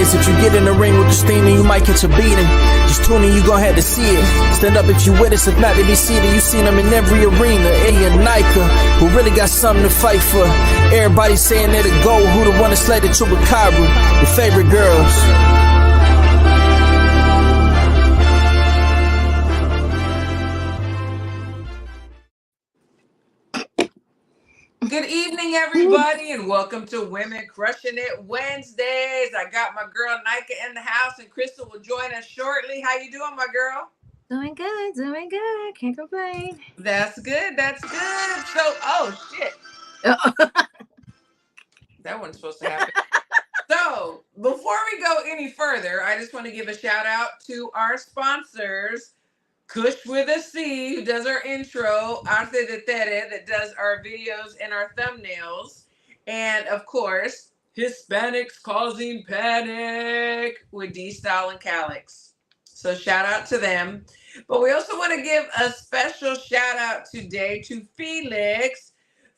is. If you get in the ring with the steaming, you might catch a beating. Just tune in, you gon' have to see it. Stand up if you with us, if not, they be seated. You seen them in every arena. Eddie and Nika, who really got something to fight for. Everybody saying they're the GOAT, who the one that slayed the Chupacabra. Your favorite girls. Good evening, everybody, and welcome to Women Crushing It Wednesdays. I got my girl Nika in the house, and Crystal will join us shortly. How you doing, my girl? Doing good. Can't complain. That's good. So, oh shit, that wasn't supposed to happen. So, before we go any further, I just want to give a shout out to our sponsors. Kush with a C, who does our intro, Arte de Tere, that does our videos and our thumbnails, and of course, Hispanics Causing Panic with D-Style and Calix. So shout out to them. But we also want to give a special shout out today to Felix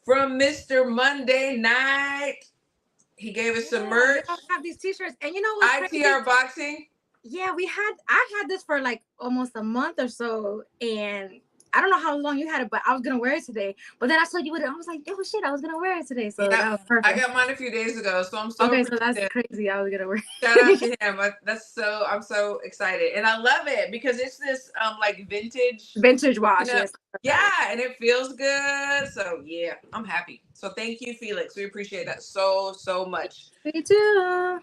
from Mr. Monday Night. He gave us some merch. We have these t-shirts, and you know what? ITR Boxing. Yeah, I had this for like almost a month or so, and I don't know how long you had it, but I was gonna wear it today. But then I saw you with it. I was like, oh shit, I was gonna wear it today. So that was perfect. I got mine a few days ago, so I'm so okay. So that's crazy. I was gonna wear it. Shout out to him. I'm so excited, and I love it because it's this like vintage watch. You know, yeah, and it feels good. So yeah, I'm happy. So thank you, Felix. We appreciate that so much. Me too.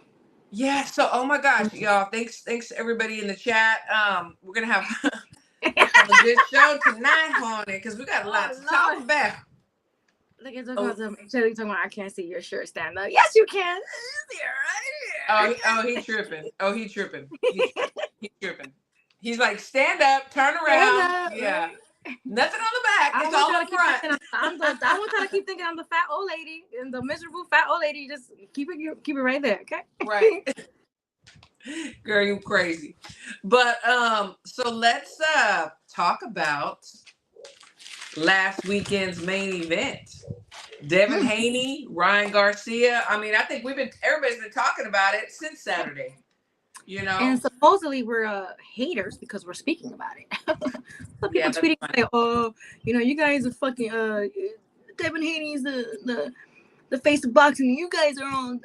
Yeah, so oh my gosh, y'all. Thanks everybody in the chat. We're gonna have a good show tonight, honey, because we got a lot to talk about. Look at talking about I can't see your shirt stand up. Yes, you can. Right here. He tripping. He tripping. He's like, stand up, turn around. Yeah. Nothing on the back. It's all up front. I want to keep thinking I'm the fat old lady and the miserable fat old lady. Just keep it right there, okay? Right. Girl, you crazy. But so let's talk about last weekend's main event. Devin Haney, Ryan Garcia. I mean, I think everybody's been talking about it since Saturday. You know, and supposedly we're haters because we're speaking about it. Some people tweeting like, "Oh, you know, you guys are fucking Devin Haney's the face of boxing. And you guys are on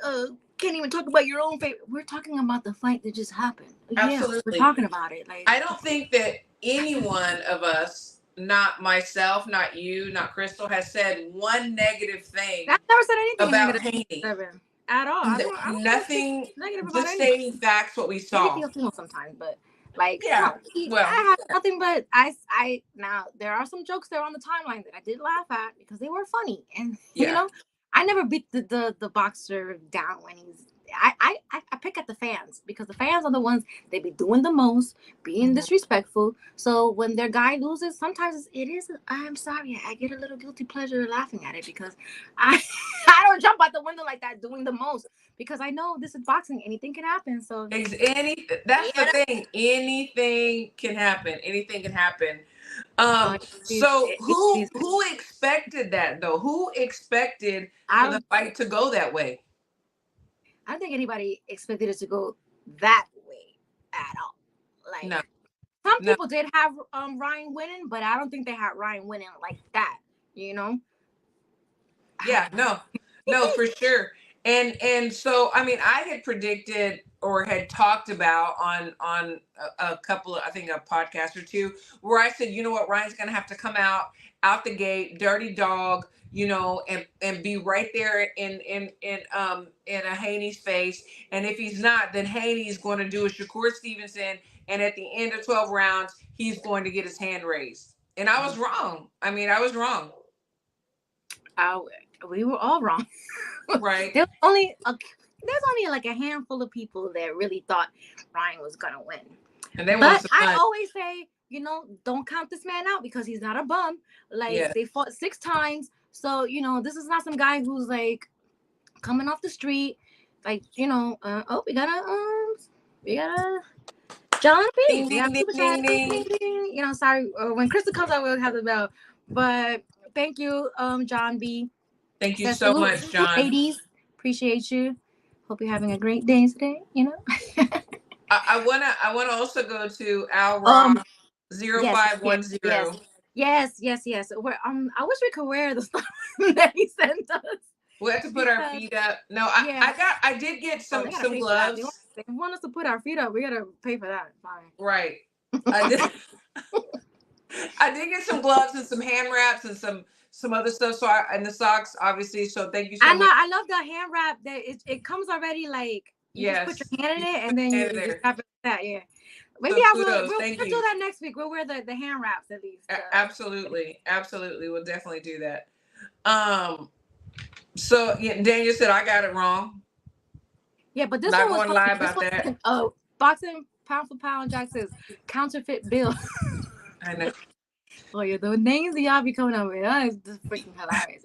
can't even talk about your own favorite." We're talking about the fight that just happened. Absolutely, we're talking about it. Like, I don't think that any one of us, not myself, not you, not Crystal, has said one negative thing. I've never said anything about Haney. At all. I don't nothing negative about just stating facts what we saw. I feel sometimes, but like I have nothing but I now there are some jokes there on the timeline that I did laugh at because they were funny. And you know, I never beat the boxer down when he's I pick at the fans because the fans are the ones they be doing the most, being disrespectful. So when their guy loses, sometimes it is. I'm sorry, I get a little guilty pleasure laughing at it because I don't jump out the window like that doing the most because I know this is boxing. Anything can happen. So that's the thing. Anything can happen. So who expected that though? Who expected for the fight to go that way? I don't think anybody expected it to go that way at all. Like, no. Some people did have Ryan winning, but I don't think they had Ryan winning like that. You know? Yeah, no, for sure. And so I mean, I had predicted or had talked about on a couple of, I think a podcast or two, where I said, you know what, Ryan's gonna have to come out the gate, dirty dog, you know, and be right there in a Haney's face. And if he's not, then Haney's going to do a Shakur Stevenson, and at the end of 12 rounds, he's going to get his hand raised. And I was wrong. I mean, I was wrong. We were all wrong. Right. There's only like a handful of people that really thought Ryan was gonna win. And but I always say, you know, don't count this man out because he's not a bum. Like they fought 6 times. So, you know, this is not some guy who's like coming off the street. Like, you know, we got a John B. Ding, ding, ding. You know, sorry. When Crystal comes out, we'll have the bell. But thank you, John B. Thank you so much, John. Ladies, appreciate you. Hope you're having a great day today. I wanna also go to Al Rock Yes, yes, 0510. yes. I wish we could wear the stuff that he sent us. We have to put our feet up. No, I did get some gloves. If you want us to put our feet up, we gotta pay for that. Fine. Right. I did. I did get some gloves and some hand wraps and some other stuff. So and the socks, obviously. So thank you so much. I love the hand wrap. That it comes already like you just put your hand in it and then you just wrap it like that. Yeah. Maybe we'll do that next week. We'll wear the hand wraps at least. Absolutely. We'll definitely do that. So Daniel said I got it wrong. Yeah, but this not one going to lie about that. Oh, boxing pound for pound. Jack says counterfeit bill. I know. Oh yeah, the names that y'all be coming up with, that is just freaking hilarious.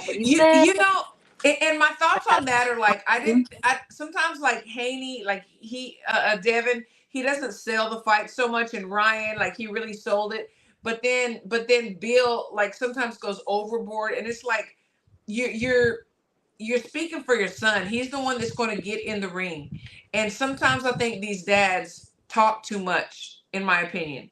You know, and my thoughts on that are like I sometimes like Haney, like he Devin, he doesn't sell the fight so much, and Ryan, like he really sold it. But then Bill like sometimes goes overboard, and it's like you're speaking for your son. He's the one that's going to get in the ring, and sometimes I think these dads talk too much, in my opinion.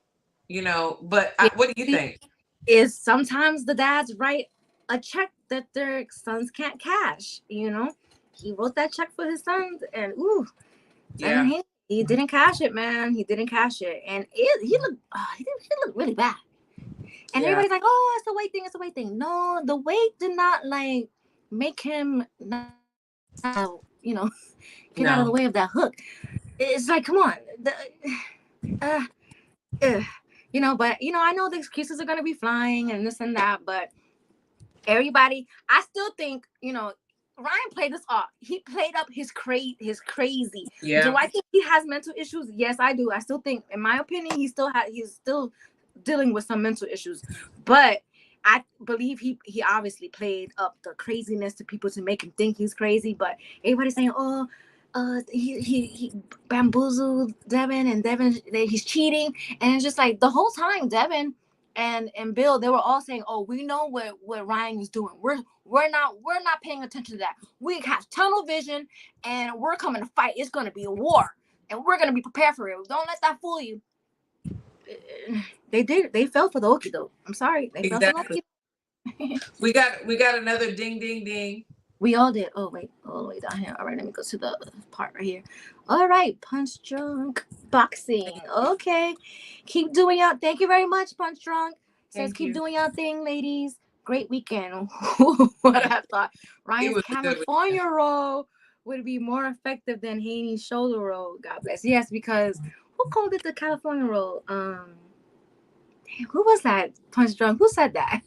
But what do you think? Is sometimes the dads write a check that their sons can't cash. He wrote that check for his sons, and he didn't cash it, man. He didn't cash it, and he looked really bad. And everybody's like, "Oh, it's a weight thing. It's a weight thing." No, the weight did not like make him not, get out of the way of that hook. It's like, come on, But I know the excuses are gonna be flying and this and that, but everybody, I still think Ryan played this off. He played up his crazy. Yeah. Do I think he has mental issues? Yes, I do. I still think, in my opinion, he's still dealing with some mental issues, but I believe he obviously played up the craziness to people to make him think he's crazy. But everybody's saying, he bamboozled Devin, and Devin, he's cheating, and it's just like the whole time Devin and Bill, they were all saying, "Oh, we know what Ryan is doing. We're not paying attention to that. We have tunnel vision, and we're coming to fight. It's going to be a war, and we're going to be prepared for it. Don't let that fool you." They did. They fell for the okie doke. I'm sorry. They fell for the okie doke. We got another ding ding ding. We all did. Oh wait, all the way down here. All right, let me go to the part right here. All right, Punch Drunk Boxing. Okay, keep doing your. Thank you very much, Punch Drunk. Says keep doing your thing, ladies. Great weekend. What I thought. Ryan's California roll would be more effective than Haney's shoulder roll. God bless. Yes, because who called it the California roll? Who was that? Punch Drunk. Who said that?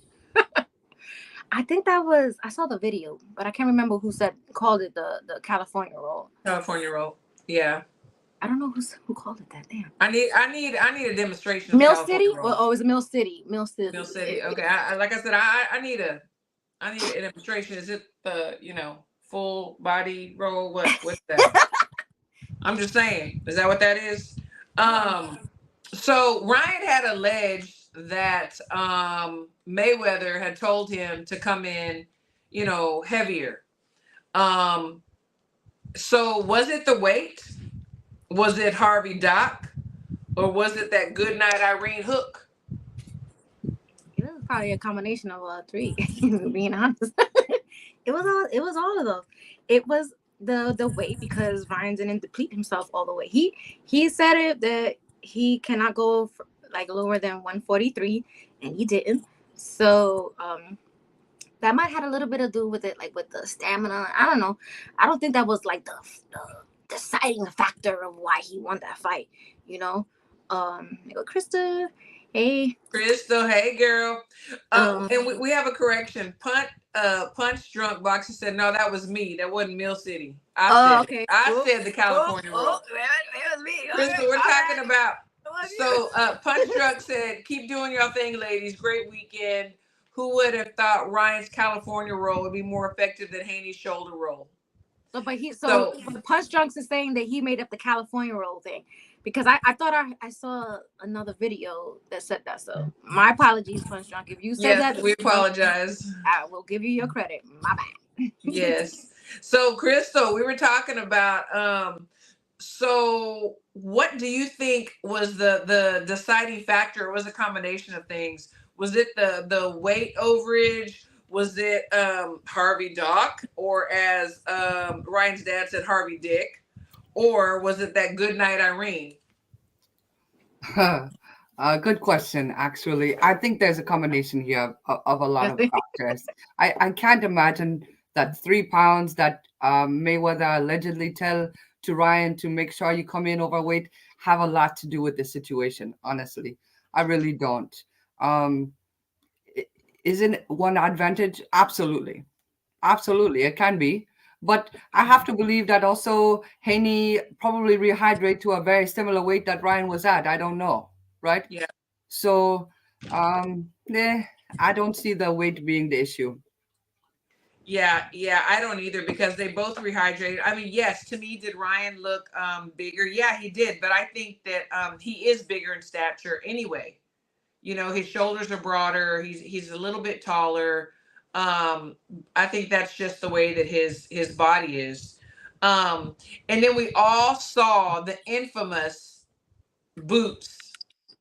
I think that was, I saw the video, but I can't remember who called it the California roll. California roll. Yeah. I don't know who called it that. Damn. I need a demonstration. Mill City? Oh, it was Mill City. Mill City. Mill City. Okay. Like I said, I need a demonstration. Is it the full body roll? What's that? I'm just saying. Is that what that is? So Ryan had alleged that Mayweather had told him to come in, heavier. So was it the weight? Was it Harvey Doc? Or was it that good night Irene hook? It was probably a combination of all three, being honest. It was all of those. It was the weight, because Ryan didn't deplete himself all the way. He said it that he cannot go lower than 143, and he didn't. So that might have a little bit to do with it, like with the stamina. I don't know. I don't think that was like the deciding factor of why he won that fight. Krista, hey. Crystal, hey girl. And we have a correction. Punch Drunk Boxer said, no, that was me. That wasn't Mill City. I said the California roll. That was me. Crystal, we're talking about. So Punch Drunk said, keep doing your thing, ladies. Great weekend. Who would have thought Ryan's California roll would be more effective than Haney's shoulder roll? But Punch Drunk is saying that he made up the California roll thing, because I thought I saw another video that said that. So my apologies, Punch Drunk. If you said that, we apologize. I will give you your credit. My bad. Yes. So, Crystal, we were talking about. So, what do you think was the deciding factor? Or was a combination of things? Was it the weight overage? Was it Harvey Doc, or as Ryan's dad said, Harvey Dick, or was it that good night Irene? Good question, actually. I think there's a combination here of a lot of factors. I can't imagine that 3 pounds that Mayweather allegedly tell to Ryan to make sure you come in overweight have a lot to do with the situation, honestly. I really don't. Um, isn't one advantage? Absolutely. Absolutely, it can be. But I have to believe that also Haney probably rehydrate to a very similar weight that Ryan was at. I don't know, right? Yeah. So, I don't see the weight being the issue. Yeah, I don't either because they both rehydrated. I mean, yes, to me, did Ryan look bigger? Yeah, he did, but I think that he is bigger in stature anyway. You know, his shoulders are broader. He's a little bit taller. I think that's just the way that his body is. Um, and then we all saw the infamous boots,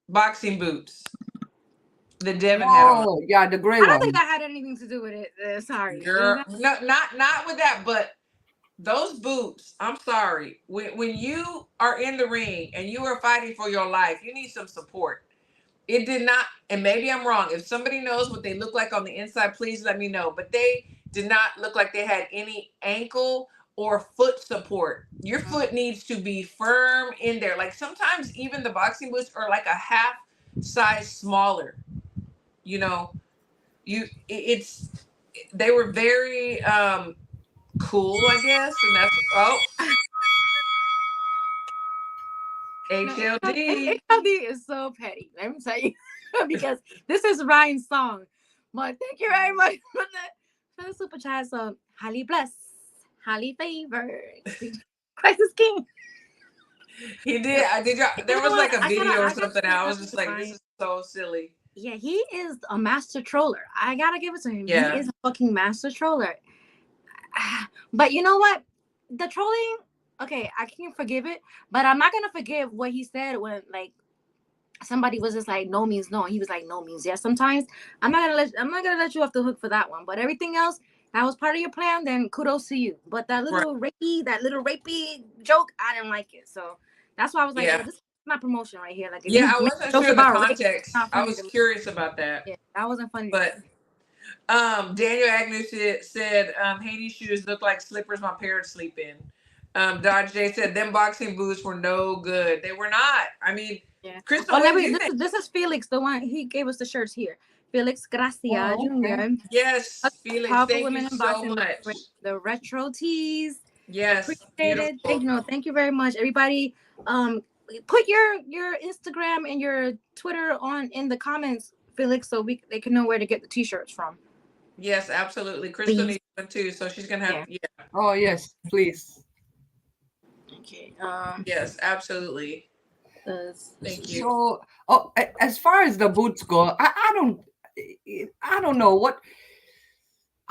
boxing boots that Devin had on. Oh, yeah, the gray I don't one. think that had anything to do with it. Sorry. Girl, no, not with that, but those boots. I'm sorry. When you are in the ring and you are fighting for your life, you need some support. It did not, and maybe I'm wrong. If somebody knows what they look like on the inside, please let me know. But they did not look like they had any ankle or foot support. Your foot needs to be firm in there. Like sometimes even the boxing boots are like a half size smaller. You know, it's they were very cool, I guess, and that's HLD. HLD is so petty. Let me tell you, because this is Ryan's song. But thank you very much for the super chat. So, highly blessed, highly favored. Christ is king. He did. I did. There was like a video or something. I was just like, this is so silly. Yeah, he is a master troller. I gotta give it to him. Yeah. He is a fucking master troller. But you know what? The trolling, okay, I can forgive it, but I'm not gonna forgive what he said when like somebody was just like no means no. He was like no means yes. Sometimes I'm not gonna let you off the hook for that one. But everything else that was part of your plan, then kudos to you. But that little rapey joke, I didn't like it. So that's why I was like, this is my promotion right here. Like, I wasn't sure the context. I was curious about that. Yeah, that wasn't funny. But Daniel Agnew said Haney's shoes look like slippers my parents sleep in. Dodge J said them boxing boots were no good. They were not. I mean, Crystal, this is Felix, the one he gave us the shirts here. Felix Garcia Jr. Yes, Felix, thank you so much. The retro tees. Yes, appreciate it. Thank you very much, everybody. Put your Instagram and your Twitter in the comments, Felix, so they can know where to get the t-shirts from. Yes, absolutely. Crystal needs one too, so she's gonna have Oh yes, please. Okay. Yes, absolutely. Thank you. So, as far as the boots go, I don't know what.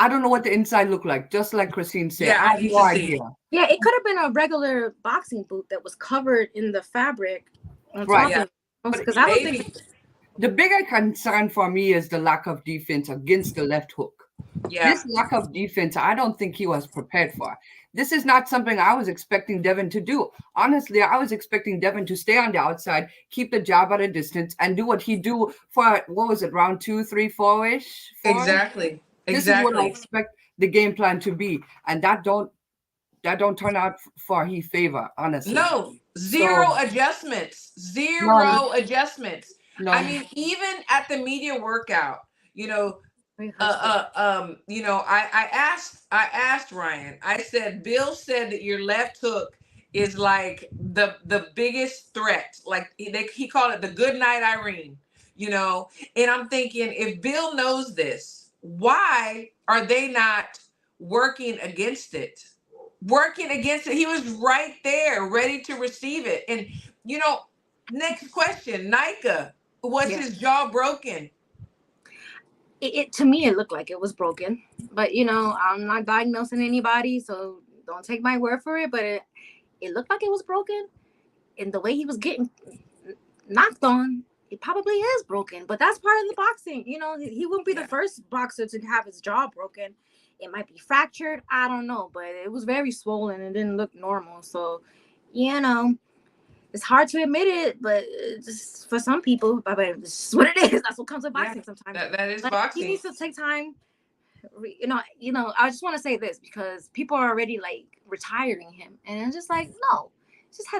I don't know what the inside looked like. Just like Christine said, I have no idea. Yeah, it could have been a regular boxing boot that was covered in the fabric. Right. Yeah. Because I don't think the bigger concern for me is the lack of defense against the left hook. Yeah. This lack of defense, I don't think he was prepared for. This is not something I was expecting Devin to do. Honestly, I was expecting Devin to stay on the outside, keep the jab at a distance, and do what he do for, what was it, round 2, 3, 4-ish? Exactly. This is what I expect the game plan to be. And that don't turn out for his favor, honestly. No, zero adjustments. Zero adjustments. No. I mean, even at the media workout, I asked Ryan. I said, Bill said that your left hook is like the biggest threat. Like he called it the good night Irene, and I'm thinking, if Bill knows this, why are they not working against it? He was right there, ready to receive it. And, next question, Nika, was his jaw broken? it to me it looked like it was broken, but I'm not diagnosing anybody, so don't take my word for it. But it looked like it was broken, and the way he was getting knocked on, it probably is broken. But that's part of the boxing. He wouldn't be the first boxer to have his jaw broken. It might be fractured. I don't know, but it was very swollen and didn't look normal. So, it's hard to admit it, but just for some people, but it's just what it is. That's what comes with boxing sometimes. That is boxing. He needs to take time. I just want to say this because people are already like retiring him, and I'm just like, no,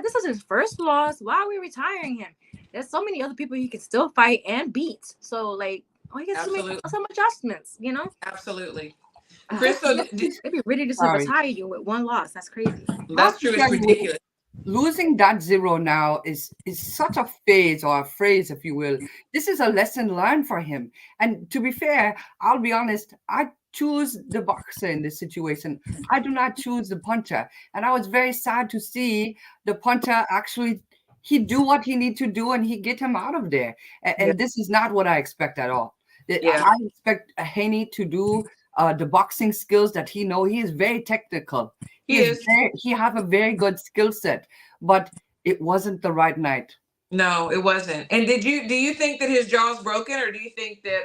this is his first loss. Why are we retiring him? There's so many other people he can still fight and beat. So like, he gets to make some adjustments. Absolutely. Crystal, they'd be ready to retire you with one loss. That's crazy. That's true. It's ridiculous. Losing that 0 now is such a phase or a phrase, if you will. This is a lesson learned for him. And to be fair, I'll be honest, I choose the boxer in this situation. I do not choose the puncher. And I was very sad to see the puncher actually, he do what he need to do and he get him out of there. And this is not what I expect at all. I expect Haney to do the boxing skills that he know. He is very technical. He have a very good skill set, but it wasn't the right night. No, it wasn't. And do you think that his jaw's broken, or do you think that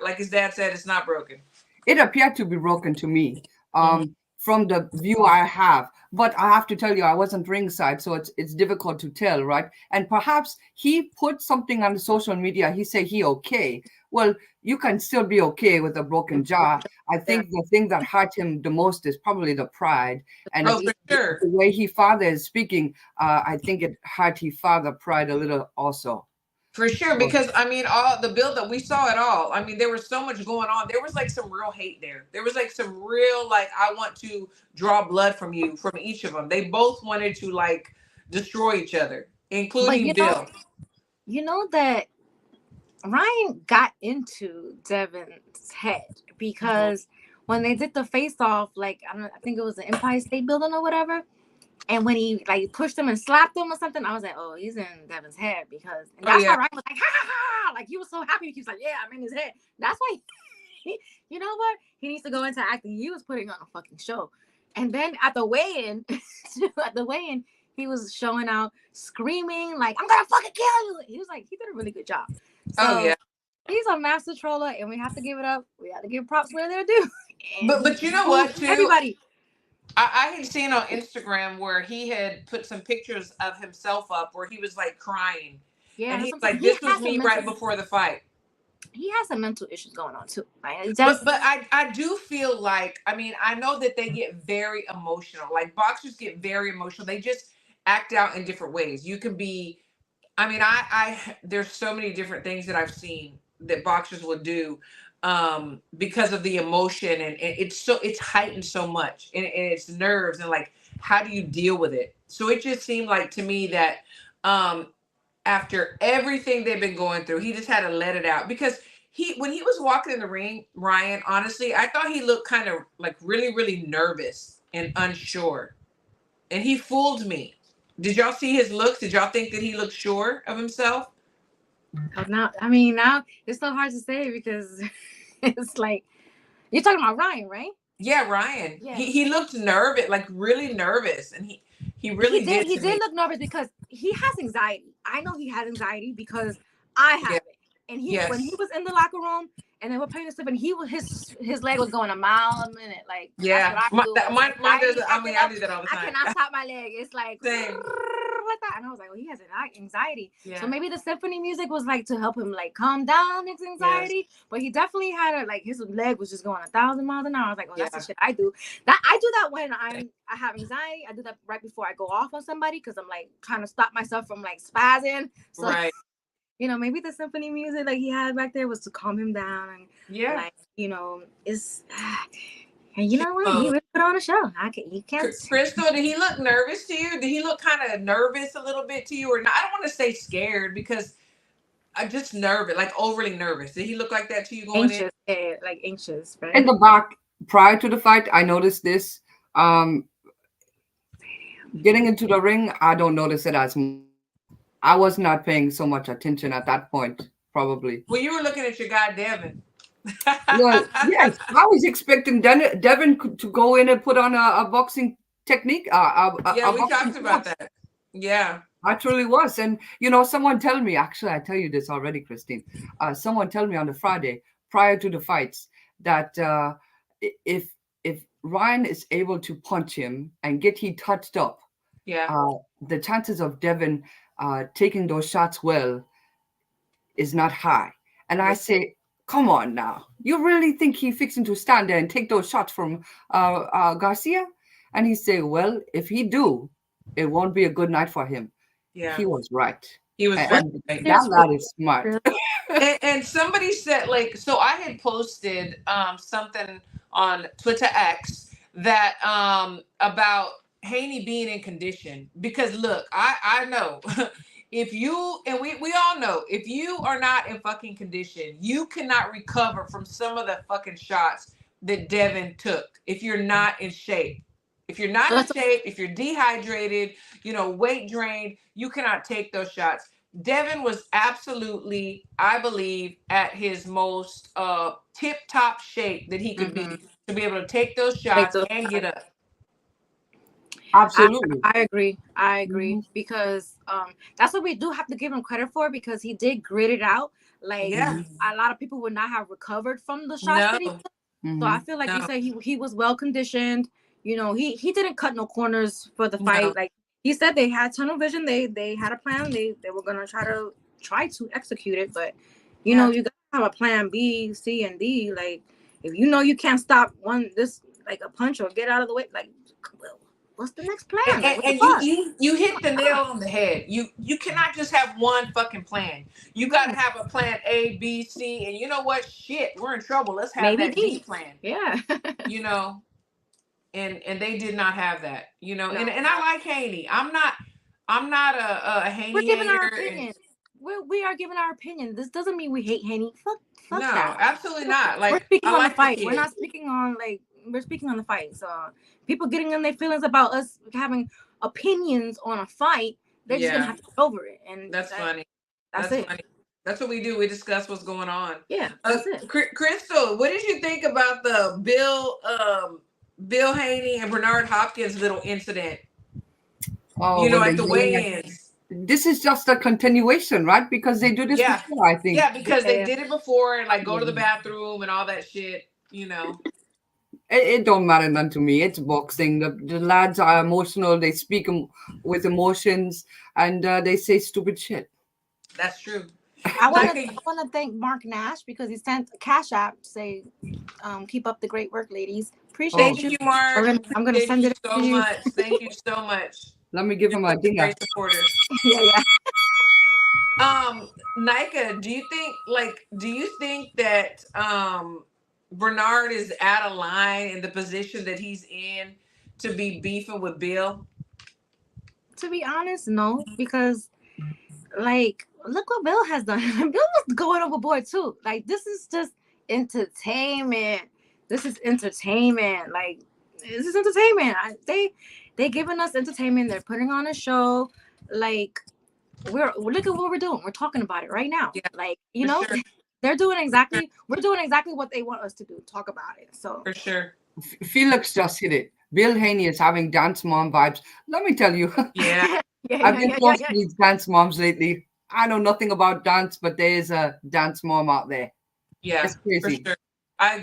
like his dad said, it's not broken? It appeared to be broken to me from the view I have. But I have to tell you, I wasn't ringside, so it's difficult to tell, right? And perhaps he put something on the social media. He said he okay. Well, you can still be okay with a broken jaw. I think the thing that hurt him the most is probably the pride. And for sure. The way his father is speaking, I think it hurt his father pride a little also. For sure, because all the build up, we saw it all. There was so much going on. There was like some real hate there. There was like some real I want to draw blood from you, from each of them. They both wanted to like destroy each other, including Bill. You know that Ryan got into Devin's head because when they did the face off, I think it was the Empire State Building or whatever. And when he pushed him and slapped him or something, I was like, oh, he's in Devin's head because that's why Ryan was like, ha ha ha! Like he was so happy. He was like, yeah, I'm in his head. That's why you know what? He needs to go into acting. He was putting on a fucking show. And then at the weigh-in, he was showing out, screaming like, I'm gonna fucking kill you. He was like, he did a really good job. So, he's a master troller, and we have to give it up. We have to give props where they're due. But you know what, too? Everybody. I had seen on Instagram where he had put some pictures of himself up where he was like crying. Yeah. And he's like, this was me right before the fight. He has some mental issues going on too. Right? But I do feel like, I know that they get very emotional. Like boxers get very emotional. They just act out in different ways. You can be, there's so many different things that I've seen that boxers will do because of the emotion, and it's heightened so much, and it's nerves, and like, how do you deal with it? So it just seemed like to me that after everything they've been going through, he just had to let it out, because when he was walking in the ring, Ryan, honestly, I thought he looked kind of like really, really nervous and unsure, and he fooled me. Did y'all see his looks? Did y'all think that he looked sure of himself? Now it's so hard to say because it's like, you're talking about Ryan, right? Yeah, Ryan. Yeah. He looked nervous, like really nervous, and he really did. He did look nervous because he has anxiety. I know he has anxiety because I have it. And when he was in the locker room and they were playing the stuff, and his leg was going a mile a minute. Like, mine does. I do that all the time. I cannot stop my leg. It's like same. Like that. And I was like, well, he has anxiety. Yeah. So maybe the symphony music was like to help him like calm down his anxiety. Yes. But he definitely had his leg was just going 1,000 miles an hour. I was like, oh, that's the shit I do. I do that when I have anxiety. I do that right before I go off on somebody because I'm like trying to stop myself from like spazzing. So, right. Maybe the symphony music like he had back there was to calm him down. And like, it's and you know what? He really put on a show. You can't. Crystal, did he look nervous to you? Did he look kind of nervous a little bit to you, or not? I don't want to say scared because I'm just nervous, like overly nervous. Did he look like that to you going anxious, in? Yeah, like anxious, right? In the back, prior to the fight, I noticed this. Getting into the ring, I don't notice it as much. I was not paying so much attention at that point, probably. Well, you were looking at your guy, Devin. Well, yes, I was expecting Devin to go in and put on a boxing technique, Yeah, a we boxing talked about class. that. Yeah. I truly was. And, someone tell me, actually, I tell you this already, Christine. Someone tell me on the Friday prior to the fights that if Ryan is able to punch him and get he touched up, Yeah. the chances of Devin taking those shots well is not high. And I say, come on now. You really think he fixing to stand there and take those shots from Garcia? And he say, well, if he do, it won't be a good night for him. Yeah. He was right. He was And right. that lad is smart. And somebody said, like, so I had posted something on Twitter X that about Haney being in condition, because look, I know if you, and we all know, if you are not in fucking condition, you cannot recover from some of the fucking shots that Devin took if you're not in shape. If you're not in shape, if you're dehydrated, weight drained, you cannot take those shots. Devin was absolutely, I believe, at his most tip-top shape that he could be, to be able to take those shots and get up. Absolutely. I agree. Because that's what we do have to give him credit for, because he did grit it out. Like, a lot of people would not have recovered from the shots that he took. So I feel like you said he was well conditioned. He didn't cut no corners for the fight. Like he said, they had tunnel vision. They had a plan. They were gonna try to execute it. But you gotta have a plan B, C, and D. Like if you can't stop a punch or get out of the way, like, well, what's the next plan? And you hit the nail on the head. You cannot just have one fucking plan. You got to have a plan A, B, C, and you know what? Shit, we're in trouble. Let's have maybe that D plan. Yeah. And they did not have that. And I like Haney. I'm not a Haney. We're giving our opinion. We are giving our opinion. This doesn't mean we hate Haney. Fuck no, that. Absolutely not. Like, we're speaking on like the fight. We're not speaking on we're speaking on the fight. So people getting in their feelings about us having opinions on a fight, they're just gonna have to get over it. And that's funny. That's it. Funny. That's what we do. We discuss what's going on. Yeah, that's it. Crystal, what did you think about the Bill Haney and Bernard Hopkins little incident? At the weigh-ins. This is just a continuation, right? Because they do this before, I think. Yeah, because they did it before, and go to the bathroom and all that shit. It don't matter none to me. It's boxing. The lads are emotional. They speak with emotions, and they say stupid shit. That's true. I want to thank Mark Nash because he sent a cash app to say, keep up the great work, ladies. Appreciate you. Thank you, Mark. I'm going to send it so much. Thank you so much. Let me give him a ding. Great supporters. Yeah. Nika, do you think that Bernard is out of line in the position that he's in to be beefing with Bill? To be honest, no, because look what Bill has done. Bill was going overboard too. This is just entertainment. This is entertainment. They giving us entertainment. They're putting on a show. Look at what we're doing. We're talking about it right now. Yeah. Sure. We're doing exactly what they want us to do. Talk about it. So for sure. Felix just hit it. Bill Haney is having dance mom vibes. Let me tell you. Yeah. I've been close to these dance moms lately. I know nothing about dance, but there is a dance mom out there. Yeah, it's crazy. For sure. I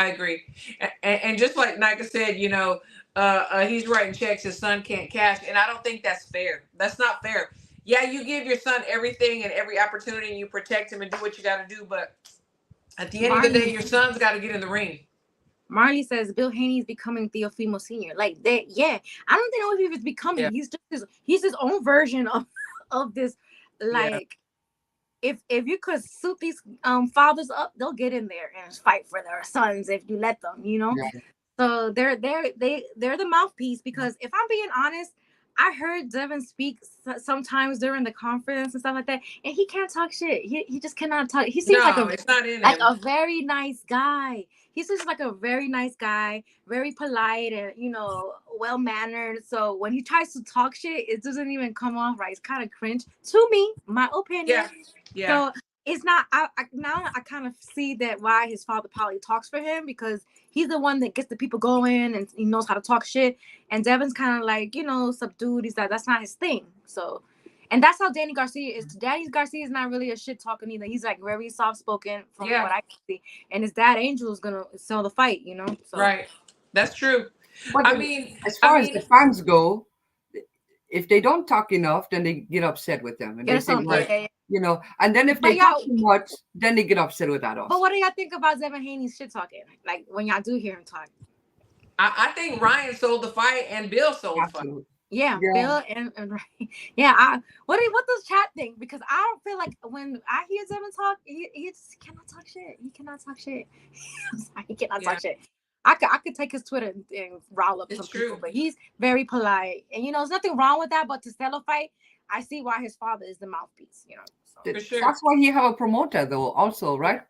agree. And just like Nika said, he's writing checks his son can't cash, and I don't think that's fair. That's not fair. Yeah, you give your son everything and every opportunity, and you protect him and do what you got to do, but at the end of the day, your son's got to get in the ring. Marley says Bill Haney is becoming Teofimo Sr. I don't know if he's becoming. Yeah. He's his own version of this. If you could suit these fathers up, they'll get in there and fight for their sons if you let them. Yeah. So they're the mouthpiece, because if I'm being honest, I heard Devin speak sometimes during the conference and stuff like that, and he can't talk shit. He just cannot talk. He seems a very nice guy. He seems like a very nice guy, very polite and well mannered. So when he tries to talk shit, it doesn't even come off right. It's kind of cringe to me, my opinion. Yeah. So it's not. Now I kind of see that why his father probably talks for him, because he's the one that gets the people going and he knows how to talk shit. And Devin's kind of like, subdued. He's like, that's not his thing. So, and that's how Danny Garcia is. Danny Garcia is not really a shit talker either. He's like very soft spoken from what I can see. And his dad Angel is gonna sell the fight. So. Right. That's true. But as far as the fans go, if they don't talk enough, then they get upset with them, and they say, and then if they talk too much, then they get upset with that also. But what do y'all think about Devin Haney's shit talking? Like when y'all do hear him talk, I think Ryan sold the fight and Bill sold the fight. Yeah, Bill and Ryan. Yeah, what does chat think? Because I don't feel like when I hear Devin talk, he just cannot talk shit. He cannot talk shit. He cannot talk shit. I could take his Twitter and rile up some people, but he's very polite. And, there's nothing wrong with that, but to sell a fight, I see why his father is the mouthpiece, So. For sure. That's why he have a promoter, though, also, right?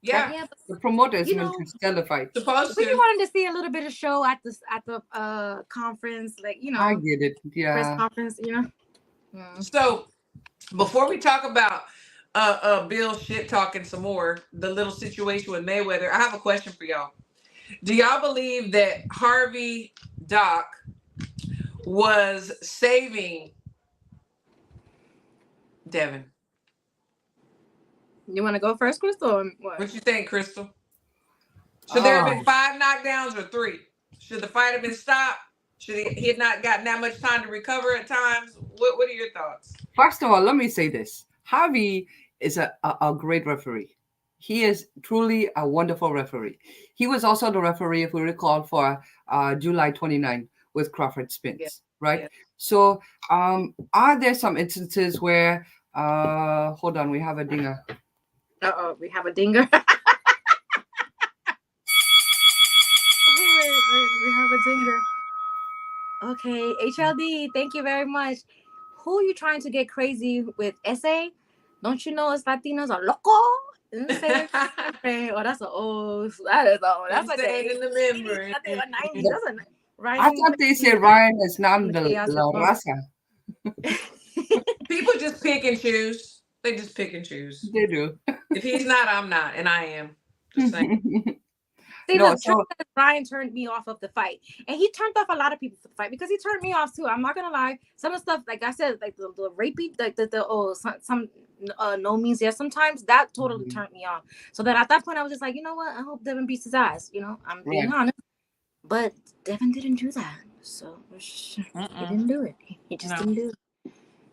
Yeah. The promoter is meant to sell the fight. Supposed we wanted to see a little bit of show at the conference, like, I get it, press conference, So, before we talk about Bill shit talking some more, the little situation with Mayweather, I have a question for y'all. Do y'all believe that Harvey Doc was saving Devin? You want to go first, Crystal? Or what? What you think, Crystal? Should there have been 5 knockdowns or 3? Should the fight have been stopped? Should he had not gotten that much time to recover at times? What are your thoughts? First of all, let me say this. Harvey is a great referee. He is truly a wonderful referee. He was also the referee, if we recall, for July 29 with Crawford Spence, right? Yeah. So are there some instances where, hold on, we have a dinger. Uh-oh, we have a dinger. We have a dinger. Okay, HLD, thank you very much. Who are you trying to get crazy with? SA? Don't you know us Latinos are loco? Oh, that's an old. That is old. That's like in the memory. Right? I thought they said Ryan is not the La Raza. People just pick and choose. They just pick and choose. They do. If he's not, I'm not, and I am. Just saying. See, Ryan turned me off of the fight, and he turned off a lot of people for the fight because he turned me off too. I'm not gonna lie. Some of the stuff, like I said, like the rapey, like some no means yes. Sometimes that totally turned me off. So that at that point, I was just like, you know what? I hope Devin beats his ass. I'm being honest, but Devin didn't do that. So he didn't do it. He just didn't do it.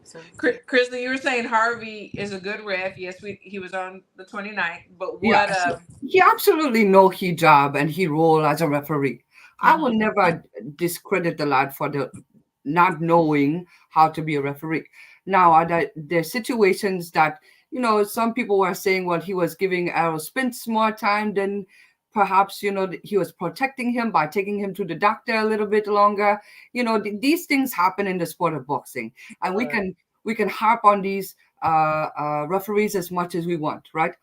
So, Crystal, you were saying Harvey is a good ref. Yes, he was on the 29th, but what? He absolutely know his job and he role as a referee. I will never discredit the lad for the not knowing how to be a referee. Now, are there situations that some people were saying, well, he was giving Errol Spence more time than perhaps he was protecting him by taking him to the doctor a little bit longer. These things happen in the sport of boxing, and we can harp on these referees as much as we want, right?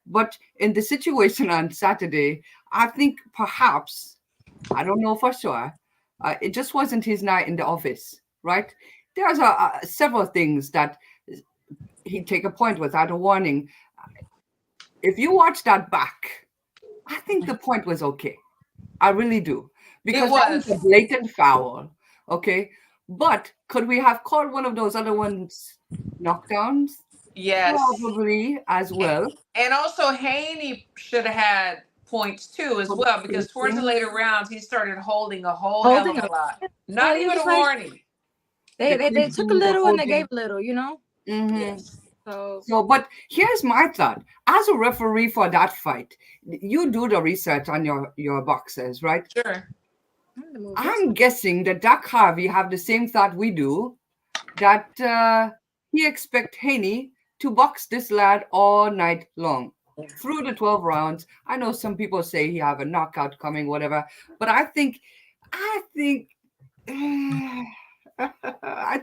But in the situation on Saturday, I think perhaps, I don't know for sure, it just wasn't his night in the office, right? There's several things that he'd take a point without a warning. If you watch that back, I think the point was okay. I really do. Because that was a blatant foul. Okay. But could we have called one of those other ones knockdowns? Yes. Probably as well. And also Haney should have had points too as well, because towards the later rounds he started holding a whole hell of a lot. Not even a warning. They took a little and they gave a little, Mm-hmm. Yes. So, but here's my thought. As a referee for that fight, you do the research on your boxers, right? Sure. I'm guessing that Doc Harvey have the same thought we do, that he expect Haney to box this lad all night long through the 12 rounds. I know some people say he have a knockout coming, whatever, but I think I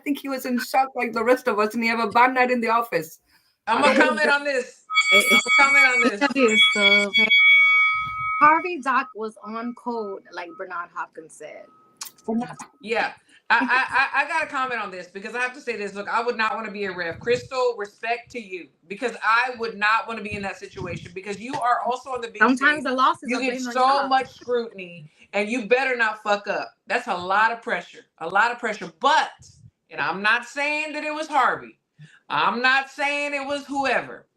think he was in shock like the rest of us, and he have a bad night in the office. I'm gonna comment on this. So, Harvey Doc was on code, like Bernard Hopkins said. Yeah, I got to comment on this because I have to say this. Look, I would not want to be a ref. Crystal, respect to you because I would not want to be in that situation because you are also on the big Sometimes stage. the losses You are get blamed on so y'all. much scrutiny and you better not fuck up. That's a lot of pressure. A lot of pressure. But, and I'm not saying that it was Harvey. I'm not saying it was whoever.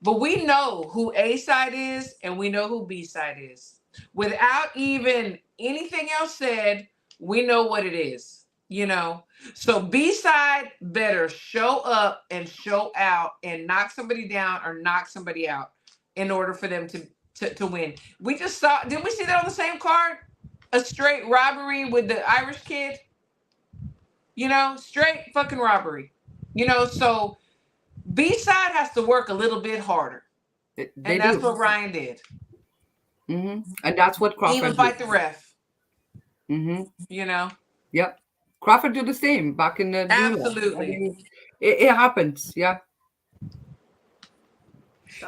But we know who A side is and we know who B side is. Without even anything else said, we know what it is, you know. So B side better show up and show out and knock somebody down or knock somebody out in order for them to win. We just saw, did we see that on the same card? A straight robbery with the Irish kid, you know, straight fucking robbery, you know. So B side has to work a little bit harder. And that's what Ryan did. And that's what Crawford even fight did. the ref. You know? Yep. Crawford did the same back in the Absolutely. I mean, it happens. Yeah.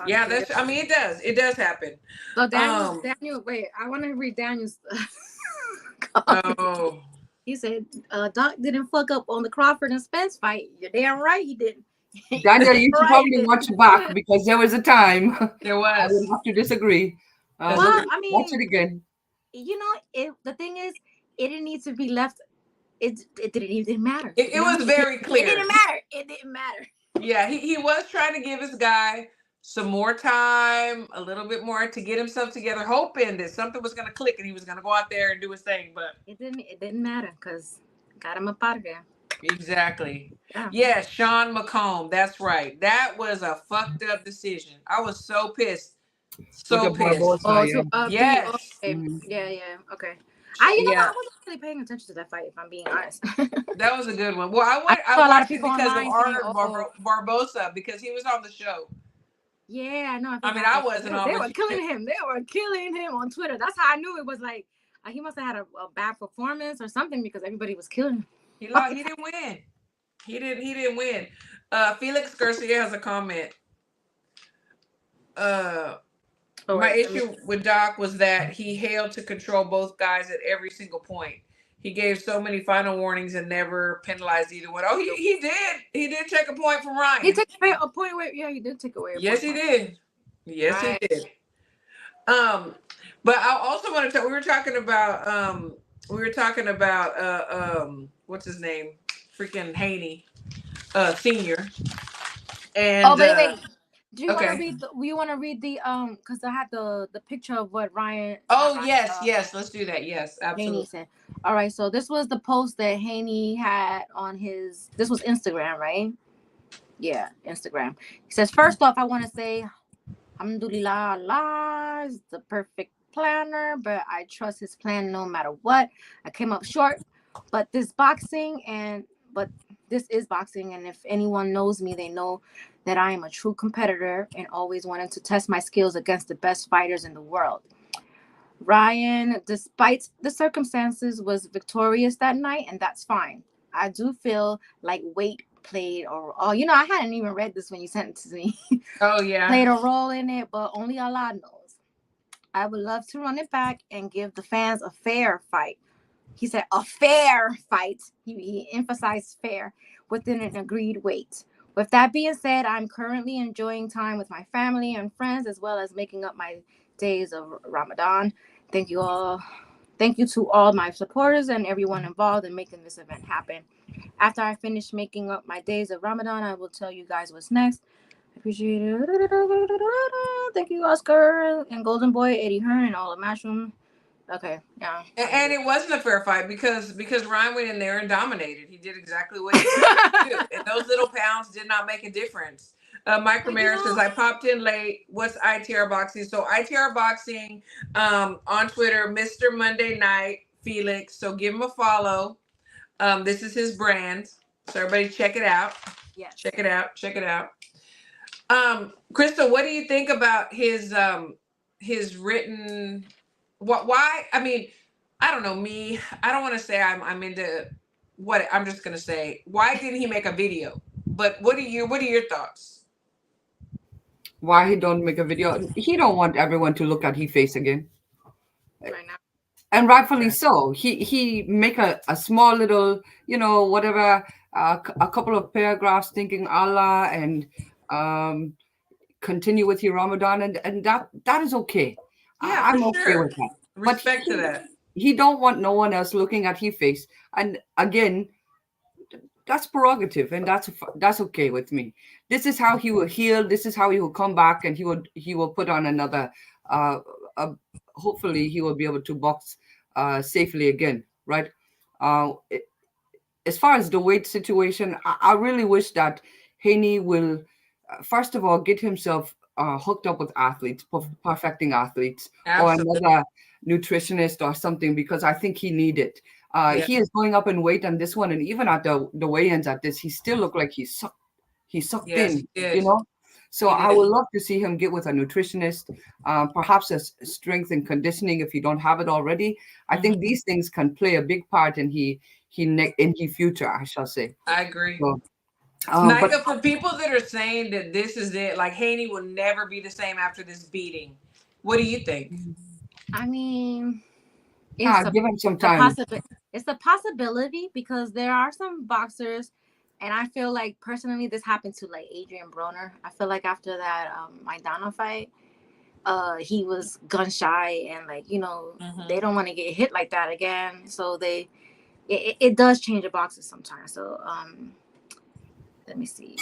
Yeah, that's. I mean, it does. It does happen. So Daniel, wait. I want to read Daniel's. Oh. He said, "Doc didn't fuck up on the Crawford and Spence fight. You're damn right he didn't." Daniel, you should probably watch back because there was a time. There was. I would have to disagree. Well, I mean, watch it again. You know, the thing is, it didn't need to be left. It didn't matter. It was very clear. It didn't matter. It didn't matter. Yeah, he was trying to give his guy some more time, a little bit more to get himself together, hoping that something was going to click and he was going to go out there and do his thing. But it didn't matter because got him up out of there. Exactly. Yeah, Sean McComb. That's right. That was a fucked up decision. I was so pissed. So pissed. Yes. Yeah. Okay. I wasn't really paying attention to that fight, if I'm being honest. That was a good one. Well, I watched it because of Arnold Barbosa because he was on the show. Yeah, I know. I wasn't on. They were killing him. They were killing him on Twitter. That's how I knew it was like he must have had a bad performance or something because everybody was killing him. He didn't win. He didn't win. Felix Garcia has a comment. My issue with Doc was that he hailed to control both guys at every single point. He gave so many final warnings and never penalized either one. Oh, he did. He did take a point from Ryan. He took a point away. Yeah, he did take away. Yes, he did. Yes, he did. But I also want to talk. We were talking about what's his name? Freaking Haney, senior. And wait. Do you want to read the because I had the picture of what Ryan. Oh yes, let's do that. Yes, absolutely. Haney said. All right, so this was the post that Haney had on his. This was Instagram, right? Yeah, Instagram. He says, first off, I want to say, Alhamdulillah, Allah is the perfect planner, but I trust his plan no matter what. I came up short, but this is boxing, and if anyone knows me, they know that I am a true competitor and always wanted to test my skills against the best fighters in the world. Ryan, despite the circumstances, was victorious that night, and that's fine. I do feel like weight played I hadn't even read this when you sent it to me. Oh yeah. Played a role in it, but only Allah knows. I would love to run it back and give the fans a fair fight. He said a fair fight. He emphasized fair within an agreed weight. With that being said, I'm currently enjoying time with my family and friends as well as making up my days of Ramadan. Thank you all. Thank you to all my supporters and everyone involved in making this event happen. After I finish making up my days of Ramadan, I will tell you guys what's next. I appreciate it. Thank you, Oscar and Golden Boy, Eddie Hearn, and all of Mushroom. Okay, yeah. And it wasn't a fair fight because Ryan went in there and dominated. He did exactly what he did. And those little pounds did not make a difference. Mike Ramirez says, I popped in late. What's ITR Boxing? So ITR Boxing on Twitter, Mr. Monday Night Felix. So give him a follow. This is his brand. So everybody check it out. Yes. Check it out. Crystal, what do you think about his written... Why? I mean, I don't know me. I don't want to say I'm into what I'm just going to say. Why didn't he make a video? But what are your thoughts? Why he don't make a video? He don't want everyone to look at his face again. Right now. And rightfully so. He make a small little, whatever, a couple of paragraphs thinking Allah, and um, continue with your Ramadan, and that is okay. Yeah, I'm for okay sure. with that. But Respect to that. he don't want no one else looking at his face. And again, that's prerogative, and that's okay with me. This is how he will heal. This is how he will come back, and he will put on another. Uh, uh, Hopefully, he will be able to box safely again, right? Uh, as far as the weight situation, I really wish that Haney will, first of all, get himself hooked up with athletes, perfecting athletes, or Absolutely. another nutritionist or something, because I think he need it. Yeah. He is going up in weight on this one, and even at the weigh-ins at this, he still looked like he sucked Yes, in, he did. So He I did. would love to see him get with a nutritionist, perhaps a strength and conditioning if you don't have it already. I think these things can play a big part in his future, I shall say. I agree. So, but Nika, for people that are saying that this is it, like Haney will never be the same after this beating, what do you think? I mean, it's give him some time. it's a possibility, because there are some boxers, and I feel like personally this happened to like Adrian Broner. I feel like after that Maidana fight, he was gun shy, and like they don't want to get hit like that again. So it does change a boxer sometimes. So let me see.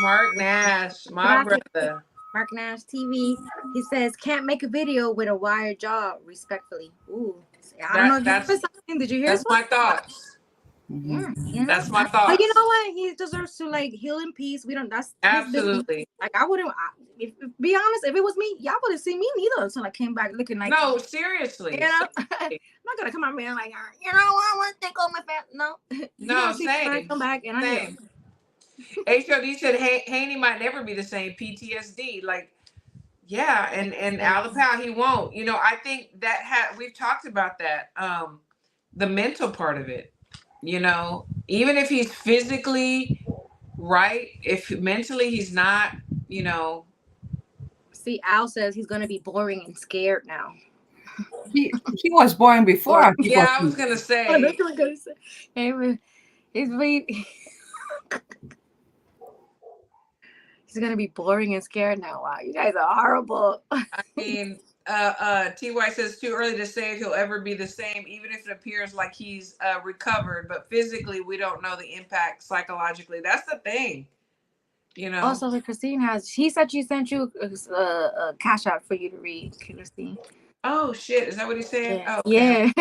Mark Nash, my brother. Mark Nash TV. He says, can't make a video with a wired jaw, respectfully. Ooh. I don't know if you heard something. Did you hear that's my thoughts. Yeah. That's my thoughts. But you know what? He deserves to like heal in peace. We don't. That's absolutely. Like I wouldn't. Be honest, if it was me, y'all wouldn't see me neither until I came back looking like. No, seriously. I'm not gonna come out here like I want to take all my fat. No. No, same. Come back and same. HOD said Haney might never be the same. PTSD, like, yeah, and Alapau he won't. I think that we've talked about that. The mental part of it. Even if he's physically right, if mentally he's not, See, Al says he's gonna be boring and scared now. He was boring before. Yeah, I was gonna say. He's gonna be boring and scared now. Wow, you guys are horrible. I mean, TY says too early to say if he'll ever be the same, even if it appears like he's recovered, but physically we don't know the impact psychologically. That's the thing. Also, Christine she said she sent you a cash out for you to read, Christine. Oh shit! Is that what he said? Yeah. Oh, okay.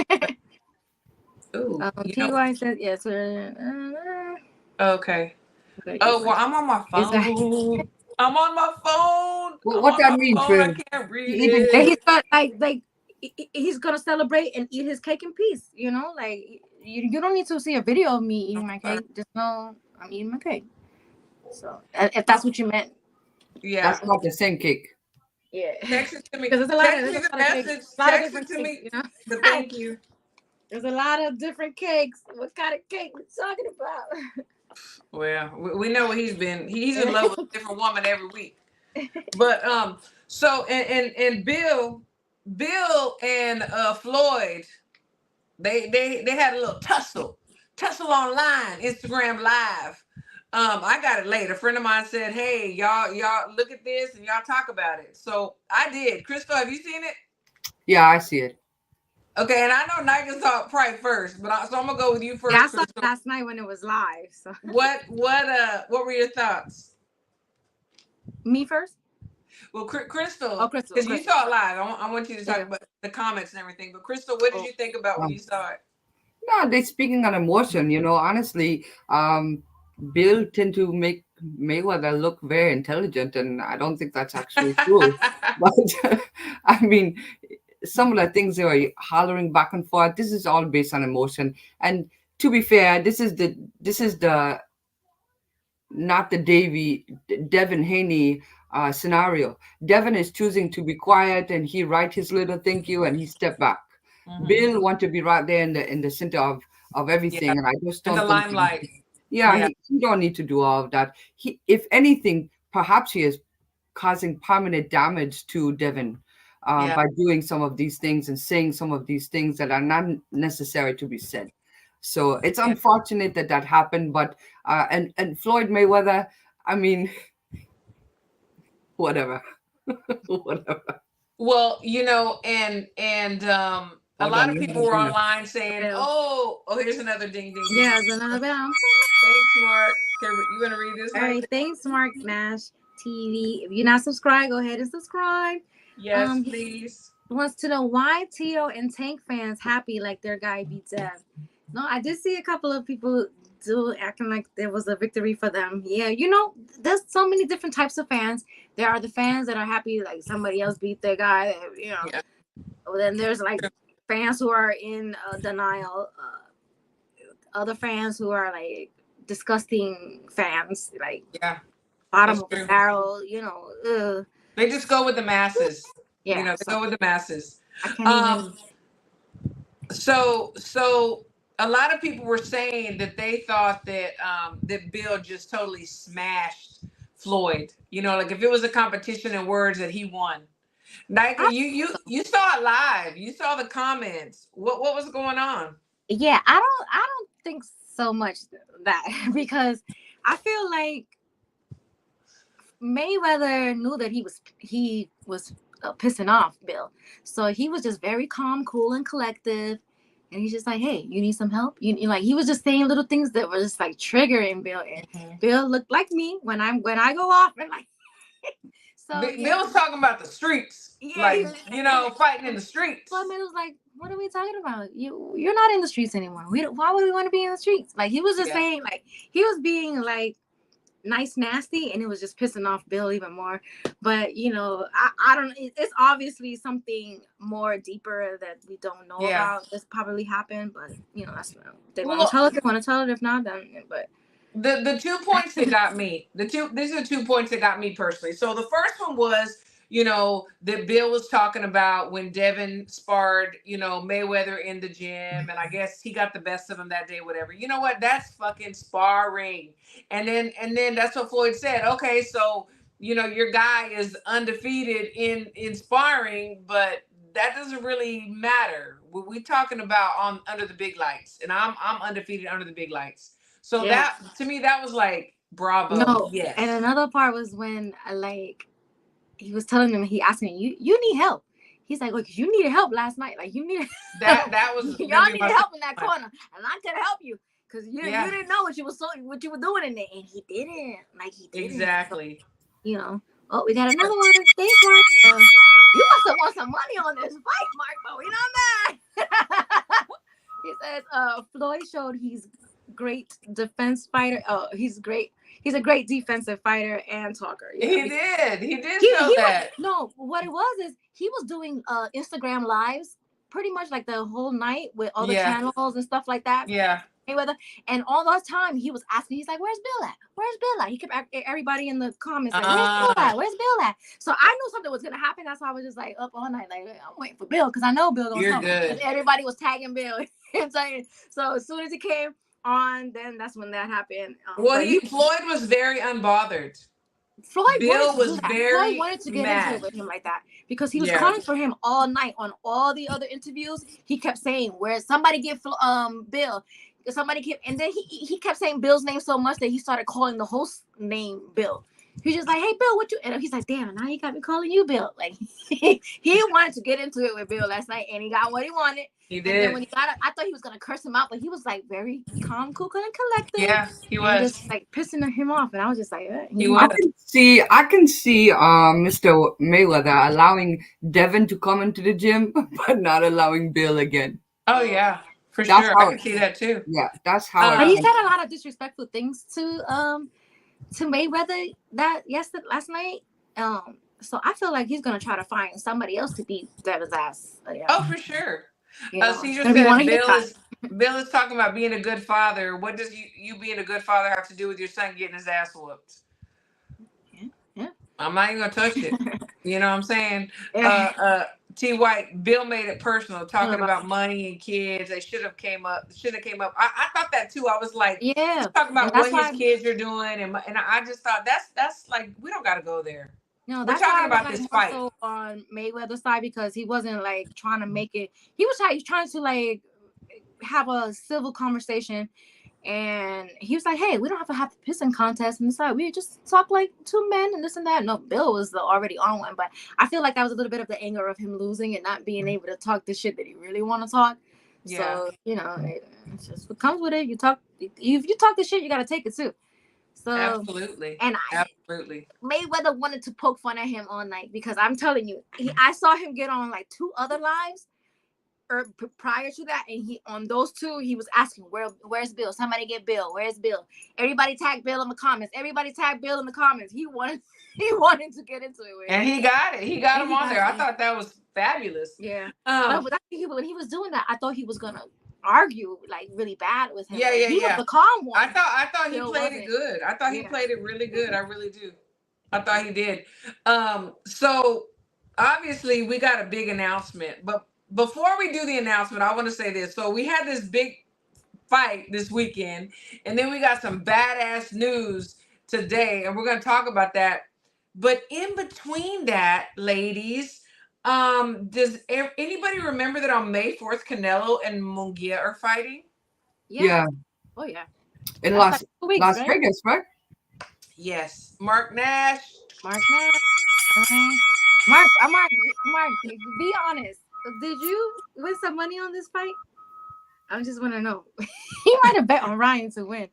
Yeah. Ooh. TY said yes. Okay. Oh well, I'm on my phone. I'm on my phone. Well, what that means? I can't read it. He's got like he's gonna celebrate and eat his cake in peace. Like you don't need to see a video of me eating my cake. Just know I'm eating my cake. So if that's what you meant. Yeah, that's not the same cake. Yeah, text it to me. Because there's a lot of message. Text it to me. But thank you. There's a lot of different cakes. What kind of cake we're talking about? Well, we know what he's been. He's in love with a different woman every week. But so and Bill and Floyd, they had a little tussle online, Instagram Live. I got it late. A friend of mine said, "Hey, y'all look at this and y'all talk about it." So I did. Crystal, have you seen it? Yeah, I see it. Okay, and I know Nike saw it probably first, but so I'm gonna go with you first. Yeah, I saw it last night when it was live. So what were your thoughts? Me first? Well, Crystal. Oh, Crystal. Because you saw it live. I want you to talk about the comments and everything. But Crystal, what did you think about when you saw it? No, they're speaking on emotion. Honestly, Bill tend to make Mayweather look very intelligent, and I don't think that's actually true. But I mean, some of the things they were hollering back and forth, this is all based on emotion. And to be fair, this is the not the Devin Haney scenario. Devin is choosing to be quiet, and he write his little thank you and he step back. Mm-hmm. Bill want to be right there in the center of everything, and I just don't in the limelight. Yeah. He don't need to do all of that. If anything, perhaps he is causing permanent damage to Devin. by doing some of these things and saying some of these things that are not necessary to be said. So it's unfortunate that that happened, but and Floyd Mayweather, I mean, whatever, whatever. Well, and a Hold lot on, of you people have were to online saying, Yeah. "Oh, here's another ding, ding, ding." Yeah, it's another bell. Thanks, Mark. You gonna read this? All Mike? right, thanks, Mark Nash TV. If you're not subscribed, go ahead and subscribe. Yes, please. He wants to know why Tszyu and Tank fans happy like their guy beat Dev. No, I did see a couple of people acting like there was a victory for them. Yeah, there's so many different types of fans. There are the fans that are happy like somebody else beat their guy. Yeah. Then there's like fans who are in denial. Other fans who are like disgusting fans, like bottom of the barrel. They just go with the masses. Yeah, they go with the masses. I can't even. So a lot of people were saying that they thought that that Bill just totally smashed Floyd. Like if it was a competition in words that he won. Nika, you saw it live. You saw the comments. What was going on? Yeah, I don't think so much that because I feel like Mayweather knew that he was pissing off Bill, so he was just very calm, cool, and collective. And he's just like, "Hey, you need some help?" Like he was just saying little things that were just like triggering Bill. And Bill looked like me when I go off and like. So Bill was talking about the streets, fighting in the streets. So I mean, it was like, what are we talking about? You're not in the streets anymore. Why would we want to be in the streets? Like he was just saying, like he was being like nice, nasty, and it was just pissing off Bill even more. But I don't. It's obviously something more deeper that we don't know about. This probably happened, but that's they want to tell it. They want to tell it. If not, then but. The 2 points that got me, these are the 2 points that got me personally. So the first one was, that Bill was talking about when Devin sparred, Mayweather in the gym. And I guess he got the best of him that day, whatever. You know what? That's fucking sparring. And then that's what Floyd said. Okay, so, your guy is undefeated in sparring, but that doesn't really matter. We're talking about under the big lights. And I'm undefeated under the big lights. So that to me, that was like bravo. No, yes. And another part was when he was telling him, he asked me, you need help. He's like, look, you needed help last night. Like you needed that was y'all needed help in that corner, and I could help you because you didn't know what you were doing in there, and he didn't. Like he didn't. Exactly. Oh, we got another one. Thanks, Mark. You must have won some money on this fight, Mark, but we not mad. He says, Floyd showed he's great defense fighter. Oh, he's great. He's a great defensive fighter and talker. He did show that. What it was is he was doing Instagram lives pretty much like the whole night with all the channels and stuff like that. Yeah. Mayweather. And all that time he was asking, he's like, "Where's Bill at? Where's Bill at?" He kept everybody in the comments like, "Where's Bill at? Where's Bill at?" So I knew something was gonna happen. That's why I was just like up all night, like I'm waiting for Bill because I know Bill gonna come. Good. Everybody was tagging Bill. I'm saying. So as soon as he came on, then that's when that happened. Floyd was very unbothered. Bill was very wanted to get mad. into it with him like that because he was calling for him all night on all the other interviews. He kept saying, "Where somebody get Bill." Somebody kept, and then he kept saying Bill's name so much that he started calling the host name Bill. He's just like, "Hey, Bill, what you?" And he's like, "Damn, now he got me calling you Bill." Like he wanted to get into it with Bill last night, and he got what he wanted. He did. And then when he got it, I thought he was gonna curse him out, but he was like very calm, cool, and collected. Yeah, he was just like pissing him off, and I was just like, I can see Mr. Mayweather allowing Devin to come into the gym, but not allowing Bill again. Oh yeah. For sure, I can see that too. Yeah, that's how. He said a lot of disrespectful things to Mayweather last night. So I feel like he's gonna try to find somebody else to beat Devin's ass. Oh, for sure. Caesar said Bill is talking about being a good father. What does you being a good father have to do with your son getting his ass whooped? Yeah. I'm not even gonna touch it. You know what I'm saying? T. White, Bill made it personal, talking about money and kids. They should have came up. I thought that too. I was like, talking about what his kids are doing, and I just thought that's like we don't got to go there. No, We're that's talking why I was about like this more fight. so on Mayweather's side because he wasn't like trying to make it. He was trying to like have a civil conversation, and he was like, "Hey, we don't have to have the pissing contest and decide. We just talk like two men and this and that." No, Bill was already on one, but I feel like that was a little bit of the anger of him losing and not being able to talk the shit that he really want to talk. Yeah. So it's just what comes with it. You talk. If you talk the shit, you gotta take it too. So Absolutely. and Absolutely. Mayweather wanted to poke fun at him all night because I'm telling you, I saw him get on like 2 other lives prior to that, and he on those 2 he was asking where's Bill? Somebody get Bill. Where's Bill? Everybody tag Bill in the comments. Everybody tag Bill in the comments. He wanted to get into it with And he got it. He got him on there. I thought that was fabulous. Yeah. But when he was doing that, I thought he was gonna argue like really bad with him. Yeah, He was the calm one. I thought he played it good. I thought he played it really good. I really do. I thought he did. So obviously we got a big announcement, but before we do the announcement, I want to say this. So we had this big fight this weekend, and then we got some badass news today, and we're going to talk about that. But in between that, ladies, does anybody remember that on May 4th, Canelo and Munguia are fighting? Yeah. Oh yeah. In Las Vegas, right? Yes. Mark Nash. Mark, be honest. Did you win some money on this fight? I just want to know. He might have bet on Ryan to win.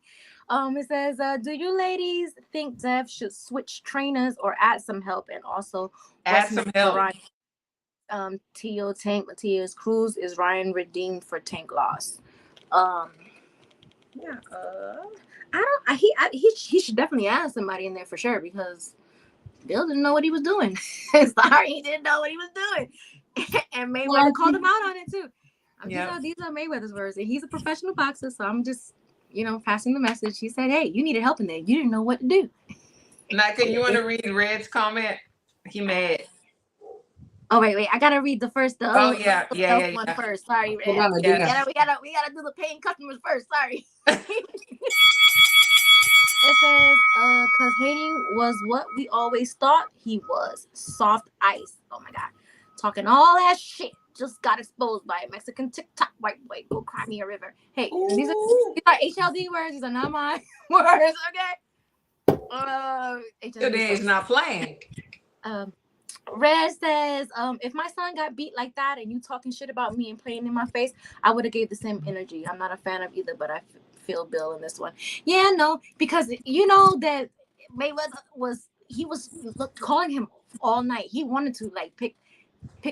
It says, do you ladies think Dev should switch trainers or add some help? And also add some help. Ryan, Tszyu Tank Matthias Cruz, is Ryan redeemed for Tank loss? Yeah. He should definitely add somebody in there for sure because Bill didn't know what he was doing. Sorry, he didn't know what he was doing. And Mayweather called him out on it too. These are Mayweather's words, and he's a professional boxer, so I'm just, passing the message. He said, "Hey, you needed help in there. You didn't know what to do." Nike, you want to read Red's comment? He mad. Oh wait, I gotta read the first. One first. Sorry, Red. We gotta do the paying customers first. Sorry. It says, because Haney was what we always thought he was, soft ice. Oh my God, talking all that shit. Just got exposed by a Mexican TikTok white boy. Go cry me a river. Hey, these are HLD words. These are not my words. Okay. Today is not playing. Red says, if my son got beat like that and you talking shit about me and playing in my face, I would have gave the same energy. I'm not a fan of either, but I feel Bill in this one. Yeah, no, because you know that Mayweather was calling him all night. He wanted to like pick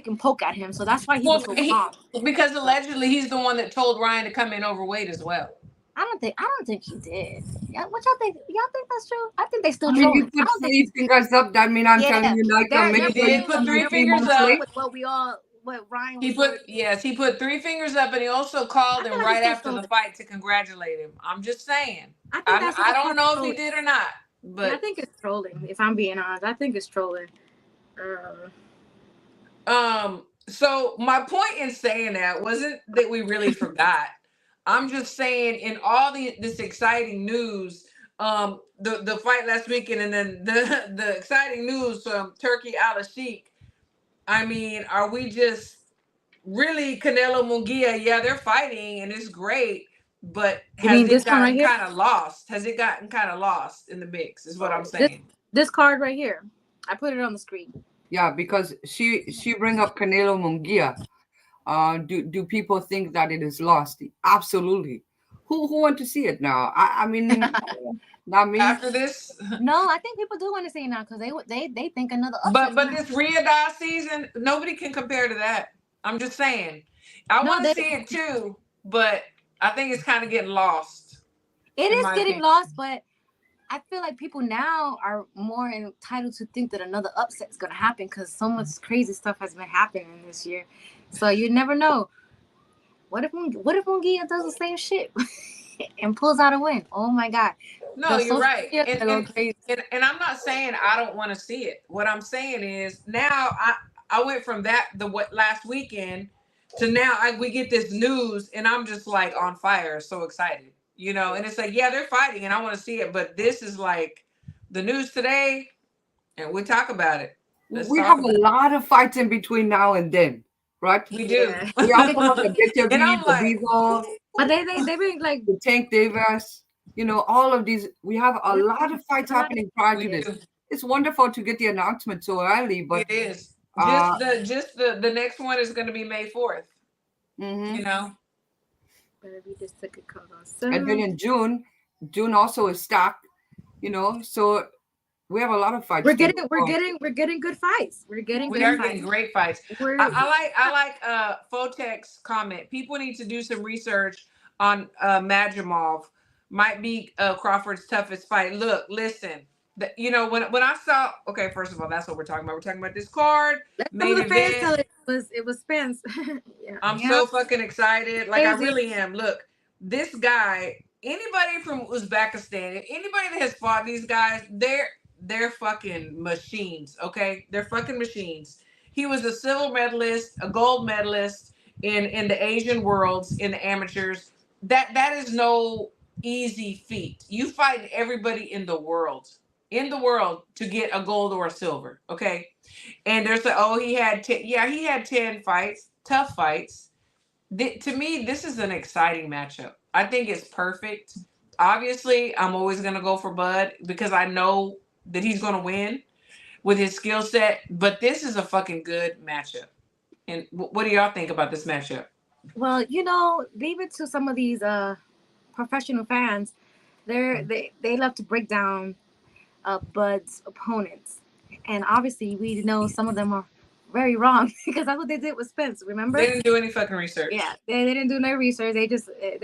and poke at him, so that's why he was so calm. Because allegedly he's the one that told Ryan to come in overweight as well. I don't think he did. Yeah, what y'all think? Y'all think that's true? I think they still trolling. You put 3 fingers up. That mean I'm telling you, like he did put 3 fingers up. What Ryan he put 3 fingers up, and he also called him right after the fight to congratulate him. I'm just saying. I don't know if he did or not, but I think it's trolling. If I'm being honest, I think it's trolling. So my point in saying that wasn't that we really forgot. I'm just saying in all this exciting news, the fight last weekend, and then the exciting news from Turkey Al-Sheikh. I mean, are we just really Canelo Munguia? Yeah, they're fighting and it's great, but has it gotten kind of lost? Has it gotten kind of lost in the mix? Is what I'm saying. This card right here, I put it on the screen. Yeah, because she bring up Canelo Munguia. Do people think that it is lost? Absolutely. Who want to see it now? I mean, not me. After this, no, I think people do want to see it now because they think another upset. But this Riyadh season, nobody can compare to that. I'm just saying. I want to see it too, but I think it's kind of getting lost. It is getting lost, but I feel like people now are more entitled to think that another upset is going to happen because so much crazy stuff has been happening this year. So you never know. What if Munguia does the same shit and pulls out a win? Oh my God! No, you're right. And I'm not saying I don't want to see it. What I'm saying is now I went from last weekend to now we get this news and I'm just like on fire, so excited. And it's like, yeah, they're fighting and I want to see it, but this is like the news today. And we talk about it. We have a lot of fights in between now and then, right? We do. We also have the Bitter And Bee, I'm the like, Beagle, But they been like the Tank Davis, all of these. We have a lot of fights happening prior to this. do. It's wonderful to get the announcement so early, but It is. uh, The next one is going to be May 4th. mhm. You know. better be this ticket comes on And then soon. in June also is stacked, so we have a lot of fights. We're getting good fights. We're getting We good are fights. getting great fights. I like Fotek's comment. People need to do some research on Madrimov. Might be Crawford's toughest fight. Look, listen. When I saw, okay, first of all, that's what we're talking about. We're talking about this card, main event. It was Spence. Yeah. I'm so fucking excited. Like, I Crazy. really am. Look, this guy, anybody from Uzbekistan, anybody that has fought these guys, they're fucking machines, okay? They're fucking machines. He was a silver medalist, a gold medalist in the Asian worlds, in the amateurs. That is no easy feat. You fight everybody in the world to get a gold or a silver, okay? And there's he had 10 fights, tough fights. To me, this is an exciting matchup. I think it's perfect. Obviously, I'm always going to go for Bud because I know that he's going to win with his skill set. But this is a fucking good matchup. And what do y'all think about this matchup? Well, leave it to some of these professional fans. They love to break down Bud's opponents. And obviously, we know some of them are very wrong because that's what they did with Spence. Remember? They didn't do any fucking research. Yeah, they didn't do no research. They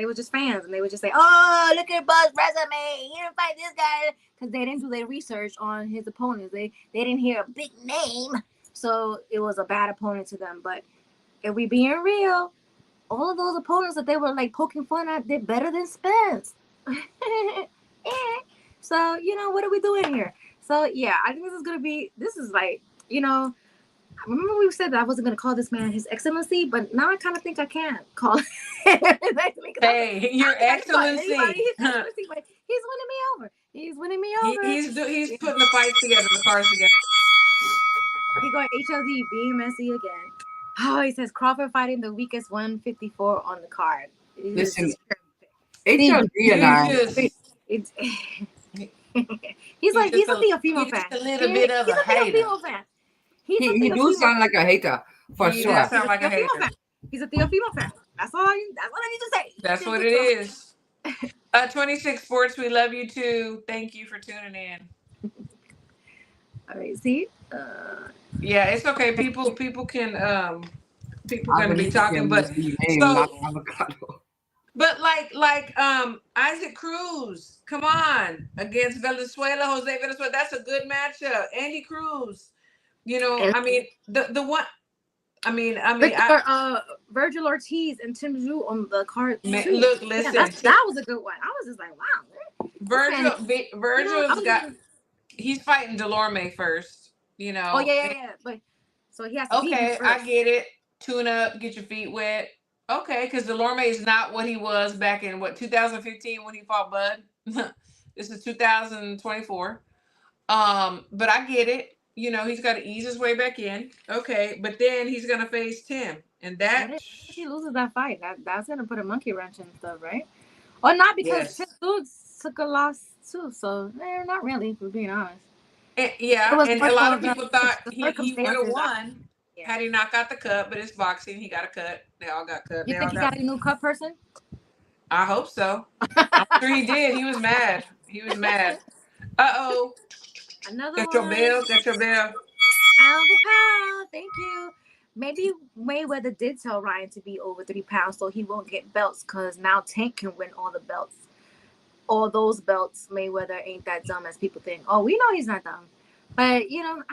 were just fans, and they would just say, "Oh, look at Bud's resume. He didn't fight this guy," because they didn't do their research on his opponents. They didn't hear a big name, so it was a bad opponent to them. But if we being real, all of those opponents that they were like poking fun at, they're better than Spence. So what are we doing here? So yeah, I think this is like, remember we said that I wasn't going to call this man His Excellency, but now I kind of think I can call him. Hey, Your Excellency. His Excellency, but he's winning me over. He's winning me over. He's putting the fights together, the cards together. He going HLD, being messy again. Oh, he says Crawford fighting the weakest 154 on the card. Listen, HLD and I. He's a Teofimo fan. Just a little bit of a hater. Teofimo fan. He do sound like a hater, for He sure. does sound like a hater. He's a Teofimo fan. That's all I need to say. That's what it is. 26 Sports, we love you too. Thank you for tuning in. All right, see? Yeah, it's okay. People can gonna be talking, but But like Andycruz, come on, against Jose Venezuela, that's a good matchup. Andycruz, I mean the one, I mean, Virgil Ortiz and Tszyu on the card. Look, listen, that was a good one. I was just like, wow. Virgil's he's fighting Delorme first, Oh yeah. But so he has to beat him first. I get it. Tune up, get your feet wet. Okay, because Delorme is not what he was back in 2015 when he fought Bud. This is 2024. But I get it. He's got to ease his way back in. Okay, but then he's gonna face Tim, and if he loses that fight, that's gonna put a monkey wrench in stuff, right? Or not, because Tim took a loss too. So not really, if we're being honest. And a lot of people thought he would have won. Yeah. Had he not got the cut, but it's boxing. He got a cut. They all got cut. You think he got a new cut person? I hope so. I'm sure he did. He was mad. Uh-oh. Another Got one. Got your bell. Alpha Pound. Thank you. Maybe Mayweather did tell Ryan to be over 3 pounds so he won't get belts, because now Tank can win all the belts. All those belts. Mayweather ain't that dumb as people think. Oh, we know he's not dumb. But, I don't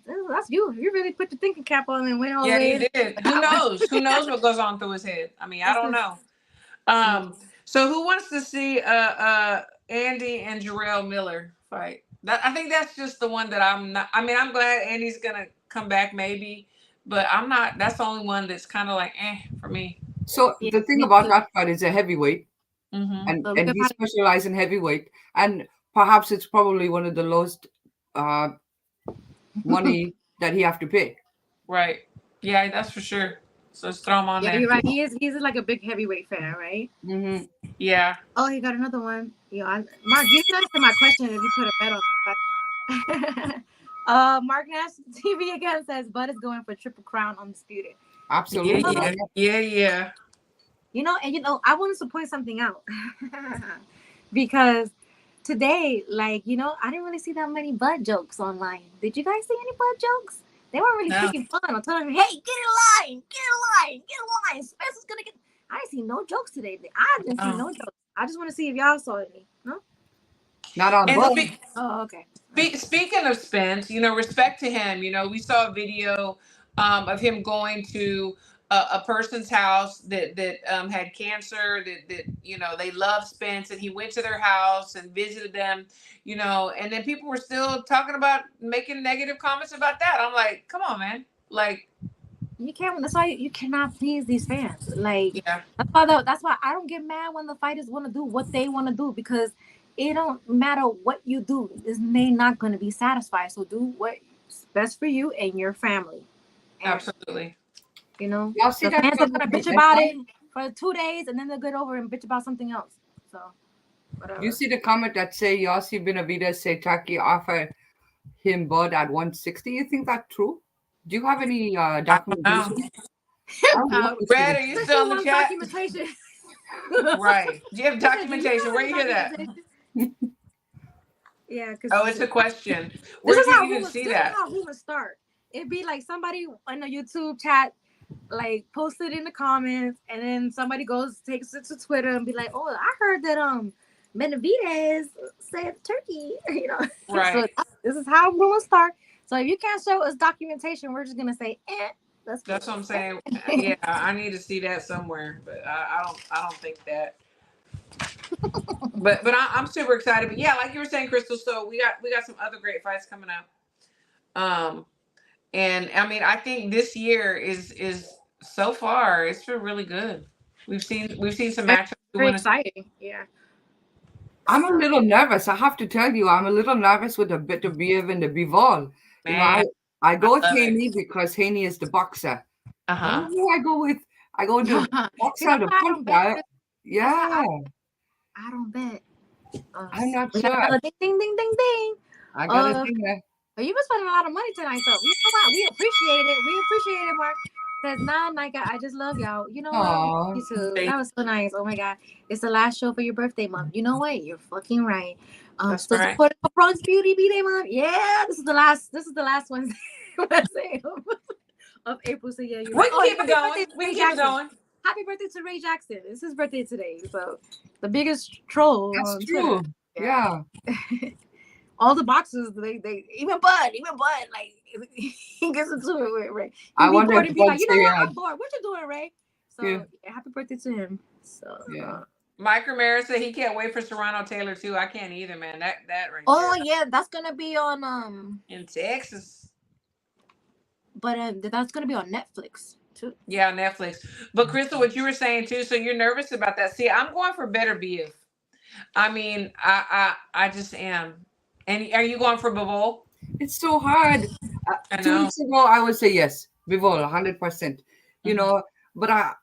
know. That's you. You really put the thinking cap on and went all the way. Yeah, he did. Who knows? Who knows what goes on through his head? I mean, I don't know. So who wants to see Andy and Jarrell Miller fight? I think that's just the one that I'm not. I mean, I'm glad Andy's going to come back maybe, but I'm not. That's the only one that's kind of like, for me. So the thing about that fight is a heavyweight, mm-hmm. and he specializes in heavyweight, and perhaps it's probably one of the lowest money that he have to pay. Right. Yeah, that's for sure. So let's throw him on Yeah, there. you're right. He's like a big heavyweight fan, right? Mm-hmm. Yeah. Oh, he got another one. Mark, you can answer my question if you put a bet on that. Mark Nash TV again says Bud is going for Triple Crown Undisputed. Absolutely. Yeah. I wanted to point something out because today, I didn't really see that many Bud jokes online. Did you guys see any Bud jokes? They weren't really picking fun or telling me, "Hey, get in line, Spencer's gonna get." I didn't see no jokes today. I didn't see no jokes. I just want to see if y'all saw any. No. Not on Bud. Oh, okay. Speaking of Spence, respect to him. We saw a video of him going to a person's house that had cancer. That they love Spence, and he went to their house and visited them. And then people were still talking about making negative comments about that. I'm like, come on, man. Like, you can't. That's why you cannot please these fans. Yeah. That's why I don't get mad when the fighters want to do what they want to do, because it don't matter what you do. They're not going to be satisfied. So do what's best for you and your family. And, absolutely. The fans are going to bitch about it for 2 days, and then they'll get over and bitch about something else. So, whatever. You see the comment that say Yossi Benavidez say Turkey offered him Bud at 160? You think that's true? Do you have any documentation? Brad, are you still in the chat? Documentation. Right. Do you have documentation? Where you hear that? Yeah. It's a question. Where did you even see that? This is how rumors start. It'd be like somebody in a YouTube chat, post it in the comments, and then somebody takes it to Twitter and be like, "Oh, I heard that Benavidez said Turkey." Right. So this is how rumors start. So if you can't show us documentation, we're just gonna say, That's what I'm saying. Yeah, I need to see that somewhere, but I don't think that. but I'm super excited. But yeah, like you were saying, Crystal. So we got some other great fights coming up. And I mean, I think this year is so far it's been really good. We've seen some matchups. Very exciting. Yeah. I'm a little nervous. I have to tell you, I'm a little nervous with the Beterbiev and the Bivol. I go with Haney because Haney is the boxer. I go with the boxer, the puncher. Yeah. I don't bet. I'm not sure. Ding, ding, ding, ding, ding. I got a thing there. You've been spending a lot of money tonight, though. You know what? We appreciate it. We appreciate it, Mark. Says, nah, Nika, I just love y'all. You know what? You too. That was so nice. Oh my God. It's the last show for your birthday month. You know what? You're fucking right. That's so right. For Bronx Beauty B-Day month. Yeah, this is the last Wednesday of April. So yeah, we can keep it going. We can keep it going. Happy birthday to Ray Jackson. It's his birthday today. So the biggest troll. That's true. Twitter. Yeah. All the boxers, they even Bud, he gets into it with Ray. I wonder if what, I'm bored. What you doing, Ray? So yeah, happy birthday to him. So yeah. Mike Ramirez said he can't wait for Serrano Taylor too. I can't either, man. That right. Oh there. Yeah, that's gonna be on in Texas. But that's gonna be on Netflix too. Yeah, Netflix. But Crystal, what you were saying too, so you're nervous about that. See, I'm going for Beterbiev. I mean, I just am. And are you going for Bivol? It's so hard. 2 weeks ago, I would say yes, Bivol, 100%. You know, but I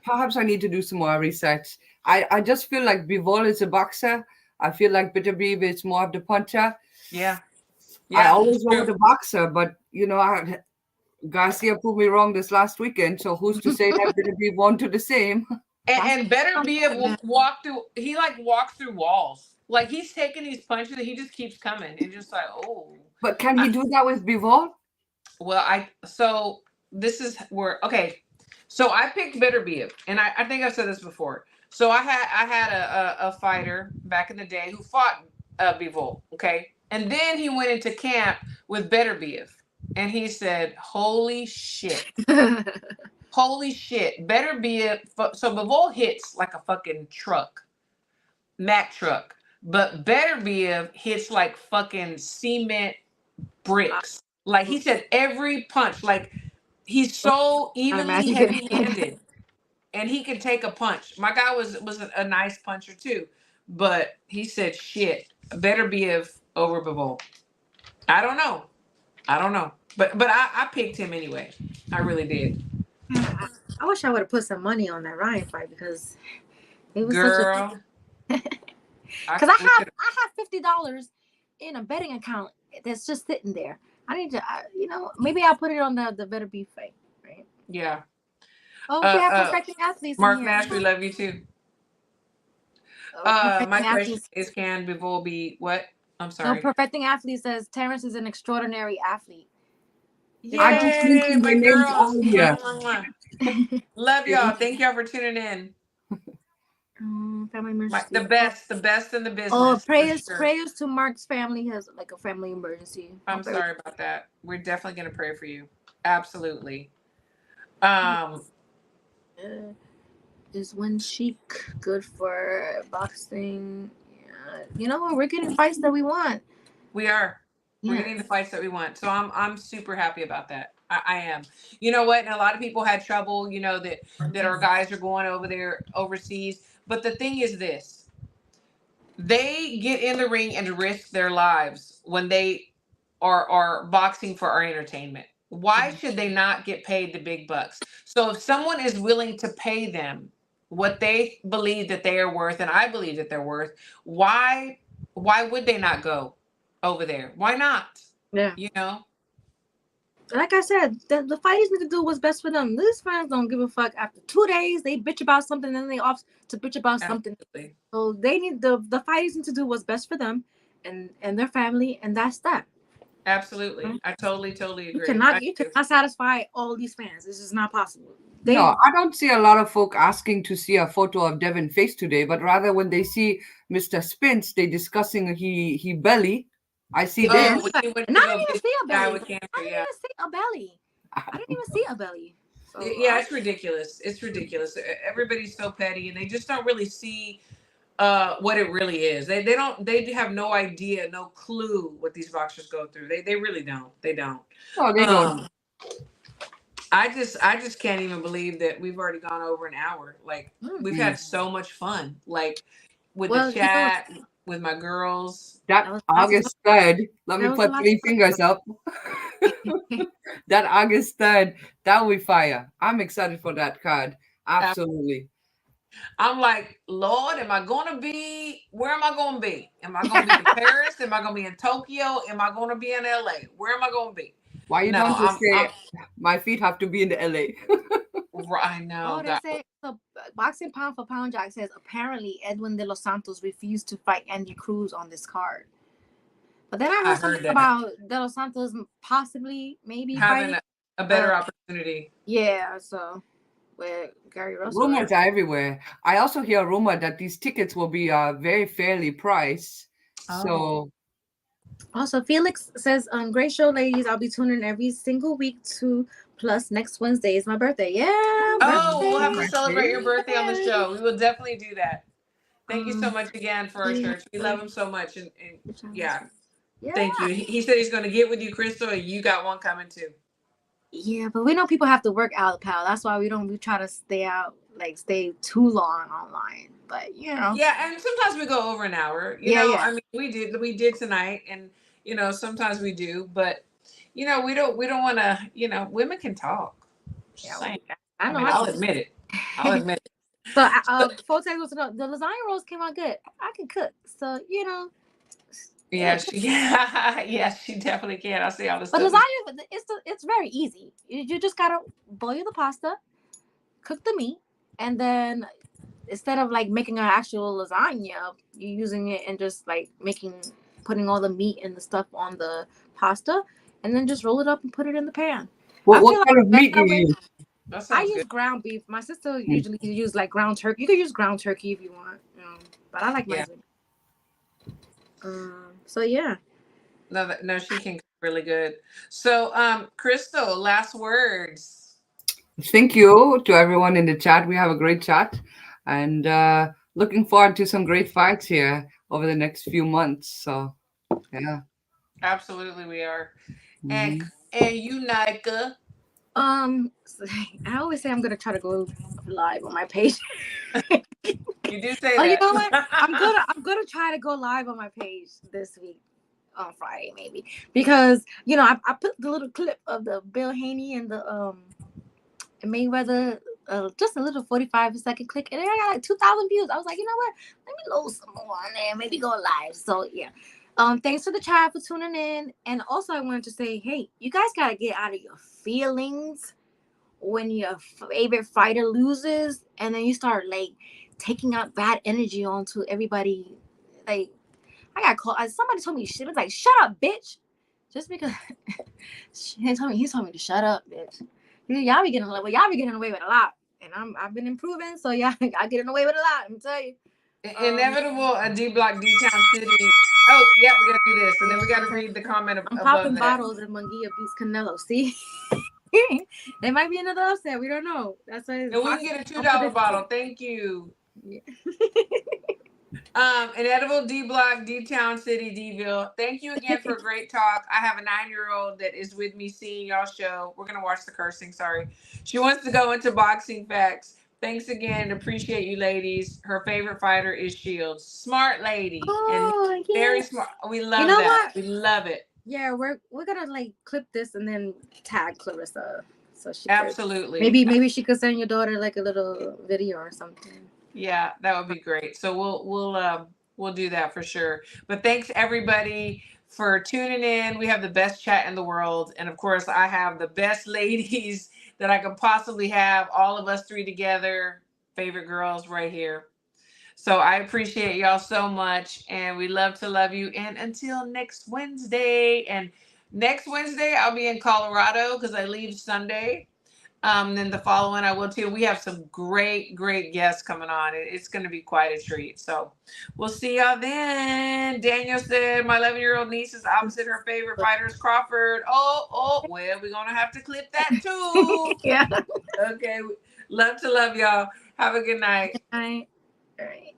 perhaps I need to do some more research. I just feel like Bivol is a boxer. I feel like Beterbiev is more of the puncher. Yeah. I always go with the boxer, but Garcia proved me wrong this last weekend. So who's to say that Beterbiev won't do the same? And Beterbiev will walk through. He walks through walls. Like he's taking these punches and he just keeps coming. And just like, oh. But can he do that with Bivol? Well, so this is where So I picked Beterbiev, and I think I've said this before. So I had a fighter back in the day who fought Bivol, okay? And then he went into camp with Beterbiev, and he said, "Holy shit. Holy shit. Beterbiev." So Bivol hits like a fucking truck. Mack truck. But Beterbiev hits like fucking cement bricks. Like he said, every punch, like he's so evenly heavy-handed, and he can take a punch. My guy was a nice puncher too, but he said, "Shit, Beterbiev over Bivol." I don't know. I don't know, but I picked him anyway. I really did. I wish I would have put some money on that Ryan fight because it was such a. Girl, Because I have $50 in a betting account that's just sitting there. I need to, maybe I'll put it on the better beef fight, right? Yeah. Oh, we have perfecting athletes. Mark in here. Nash, we love you too. My question is, can Bivol be what? I'm sorry. No, perfecting athlete says Terrence is an extraordinary athlete. I just Yay, mentioned my your names girls. earlier. Love y'all. Thank y'all for tuning in. Family emergency. The best in the business. Oh, prayers to Mark's family has like a family emergency. I'm sorry about that. We're definitely gonna pray for you. Absolutely. Is one Sheik good for boxing? Yeah. We're getting fights that we want. We are. We're getting the fights that we want. So I'm super happy about that. I am. You know what? And a lot of people had trouble, that our guys are going over there overseas. But the thing is this. They get in the ring and risk their lives when they are boxing for our entertainment. Why should they not get paid the big bucks? So if someone is willing to pay them what they believe that they are worth, and I believe that they're worth, why would they not go over there? Why not? Yeah. Like I said, the fighters need to do what's best for them. These fans don't give a fuck. After 2 days, they bitch about something, and then they off to bitch about something. So they need the fighters need to do what's best for them and their family, and that's that. Absolutely. I totally agree. You cannot satisfy all these fans. This is not possible. No, I don't see a lot of folk asking to see a photo of Devin face today, but rather when they see Mr. Spence, they discussing he belly. I see this. I didn't even see a belly. I didn't even see a belly. So, yeah, it's ridiculous. It's ridiculous. Everybody's so petty, and they just don't really see what it really is. They have no idea, no clue what these boxers go through. They really don't. They don't. Oh, they don't. I just can't even believe that we've already gone over an hour. Like we've had so much fun. Like with the chat, with my girls. That August 3rd, let me put 3 fingers up. That August 3rd, that will be fire. I'm excited for that card. Absolutely. I'm like, Lord, where am I going to be? Am I going to be in Paris? Am I going to be in Tokyo? Am I going to be in LA? Where am I going to be? Why you don't just say my feet have to be in the LA? I know. They say so. Boxing Pound for Pound Jack says apparently Edwin De Los Santos refused to fight Andycruz on this card. But then I heard something about De Los Santos possibly maybe having a better opportunity. Yeah, so with Gary Russell. Rumors are everywhere. I also hear a rumor that these tickets will be very fairly priced. So also Felix says, great show, ladies. I'll be tuning every single week to plus next Wednesday is my birthday. Yeah. We'll have to celebrate your birthday on the show. We will definitely do that. Thank you so much again for our church. We love him so much. And yeah. Thank you. He said he's going to get with you, Crystal, and you got one coming too. Yeah, but we know people have to work out, pal. That's why we try to stay too long online. But Yeah, and sometimes we go over an hour. You know, I mean, we did tonight, and sometimes we do, but we don't want to. Women can talk. Yeah, I'll admit it. So, folks, the lasagna rolls came out good. I can cook, so Yes, she definitely can. I see all this. But lasagna, it's very easy. You just gotta boil the pasta, cook the meat, and then instead of like making an actual lasagna, you're using it and just like putting all the meat and the stuff on the pasta, and then just roll it up and put it in the pan. What kind of meat do you use? I use ground beef. My sister usually use like ground turkey. You can use ground turkey if you want, but I like my. So yeah. No, she can cook really good. So, Crystal, last words. Thank you to everyone in the chat. We have a great chat, and looking forward to some great fights here over the next few months. So, yeah. Absolutely, we are. And you, Nika. I always say I'm gonna try to go live on my page. You do say that. You know what? I'm gonna try to go live on my page this week. on Friday maybe, because you know I put the little clip of the Bill Haney and the Mayweather, just a little 45-second clip, and I got like 2,000 views. I was like, you know what? Let me load some more on there, maybe go live. So yeah. Thanks to the chat for tuning in, and also I wanted to say, hey, you guys gotta get out of your feelings when your favorite fighter loses, and then you start like taking out bad energy onto everybody. Like I got called. Somebody told me shit. Was like, shut up, bitch. Just because he told me to shut up, bitch. Y'all be getting away with a lot, and I've been improving. So yeah, I getting away with a lot. I'm tell you. Inevitable a D Block D Town City. Oh yeah, we gotta do this, and then we gotta read the comment I'm above popping that. bottles and Munguia beats Canelo. See, there might be another upset. We don't know. That's why. And we can get a $2 bottle. Thank you. Yeah. Inedible D Block D Town City Deville. Thank you again for a great talk. I have a 9-year-old that is with me seeing y'all show. We're gonna watch the cursing. Sorry, she wants to go into boxing facts. Thanks again. Appreciate you, ladies. Her favorite fighter is Shields. Smart lady. Oh, and very smart. We love you know that. What? We love it. Yeah, we're gonna like clip this and then tag Clarissa, so she absolutely maybe she could send your daughter like a little video or something. Yeah, that would be great. So we'll do that for sure. But thanks everybody for tuning in. We have the best chat in the world, and of course I have the best ladies that I could possibly have. All of us three together, favorite girls right here. So I appreciate y'all so much, and we love to love you. And until next Wednesday, and next Wednesday I'll be in Colorado because I leave Sunday. Then the following I will too. We have some great guests coming on. It's going to be quite a treat. So we'll see y'all then. Daniel said my 11-year-old niece is opposite her favorite fighter is Crawford. Oh, well, we're going to have to clip that too. Yeah. Okay. Love to love y'all. Have a good night. Good night. All right.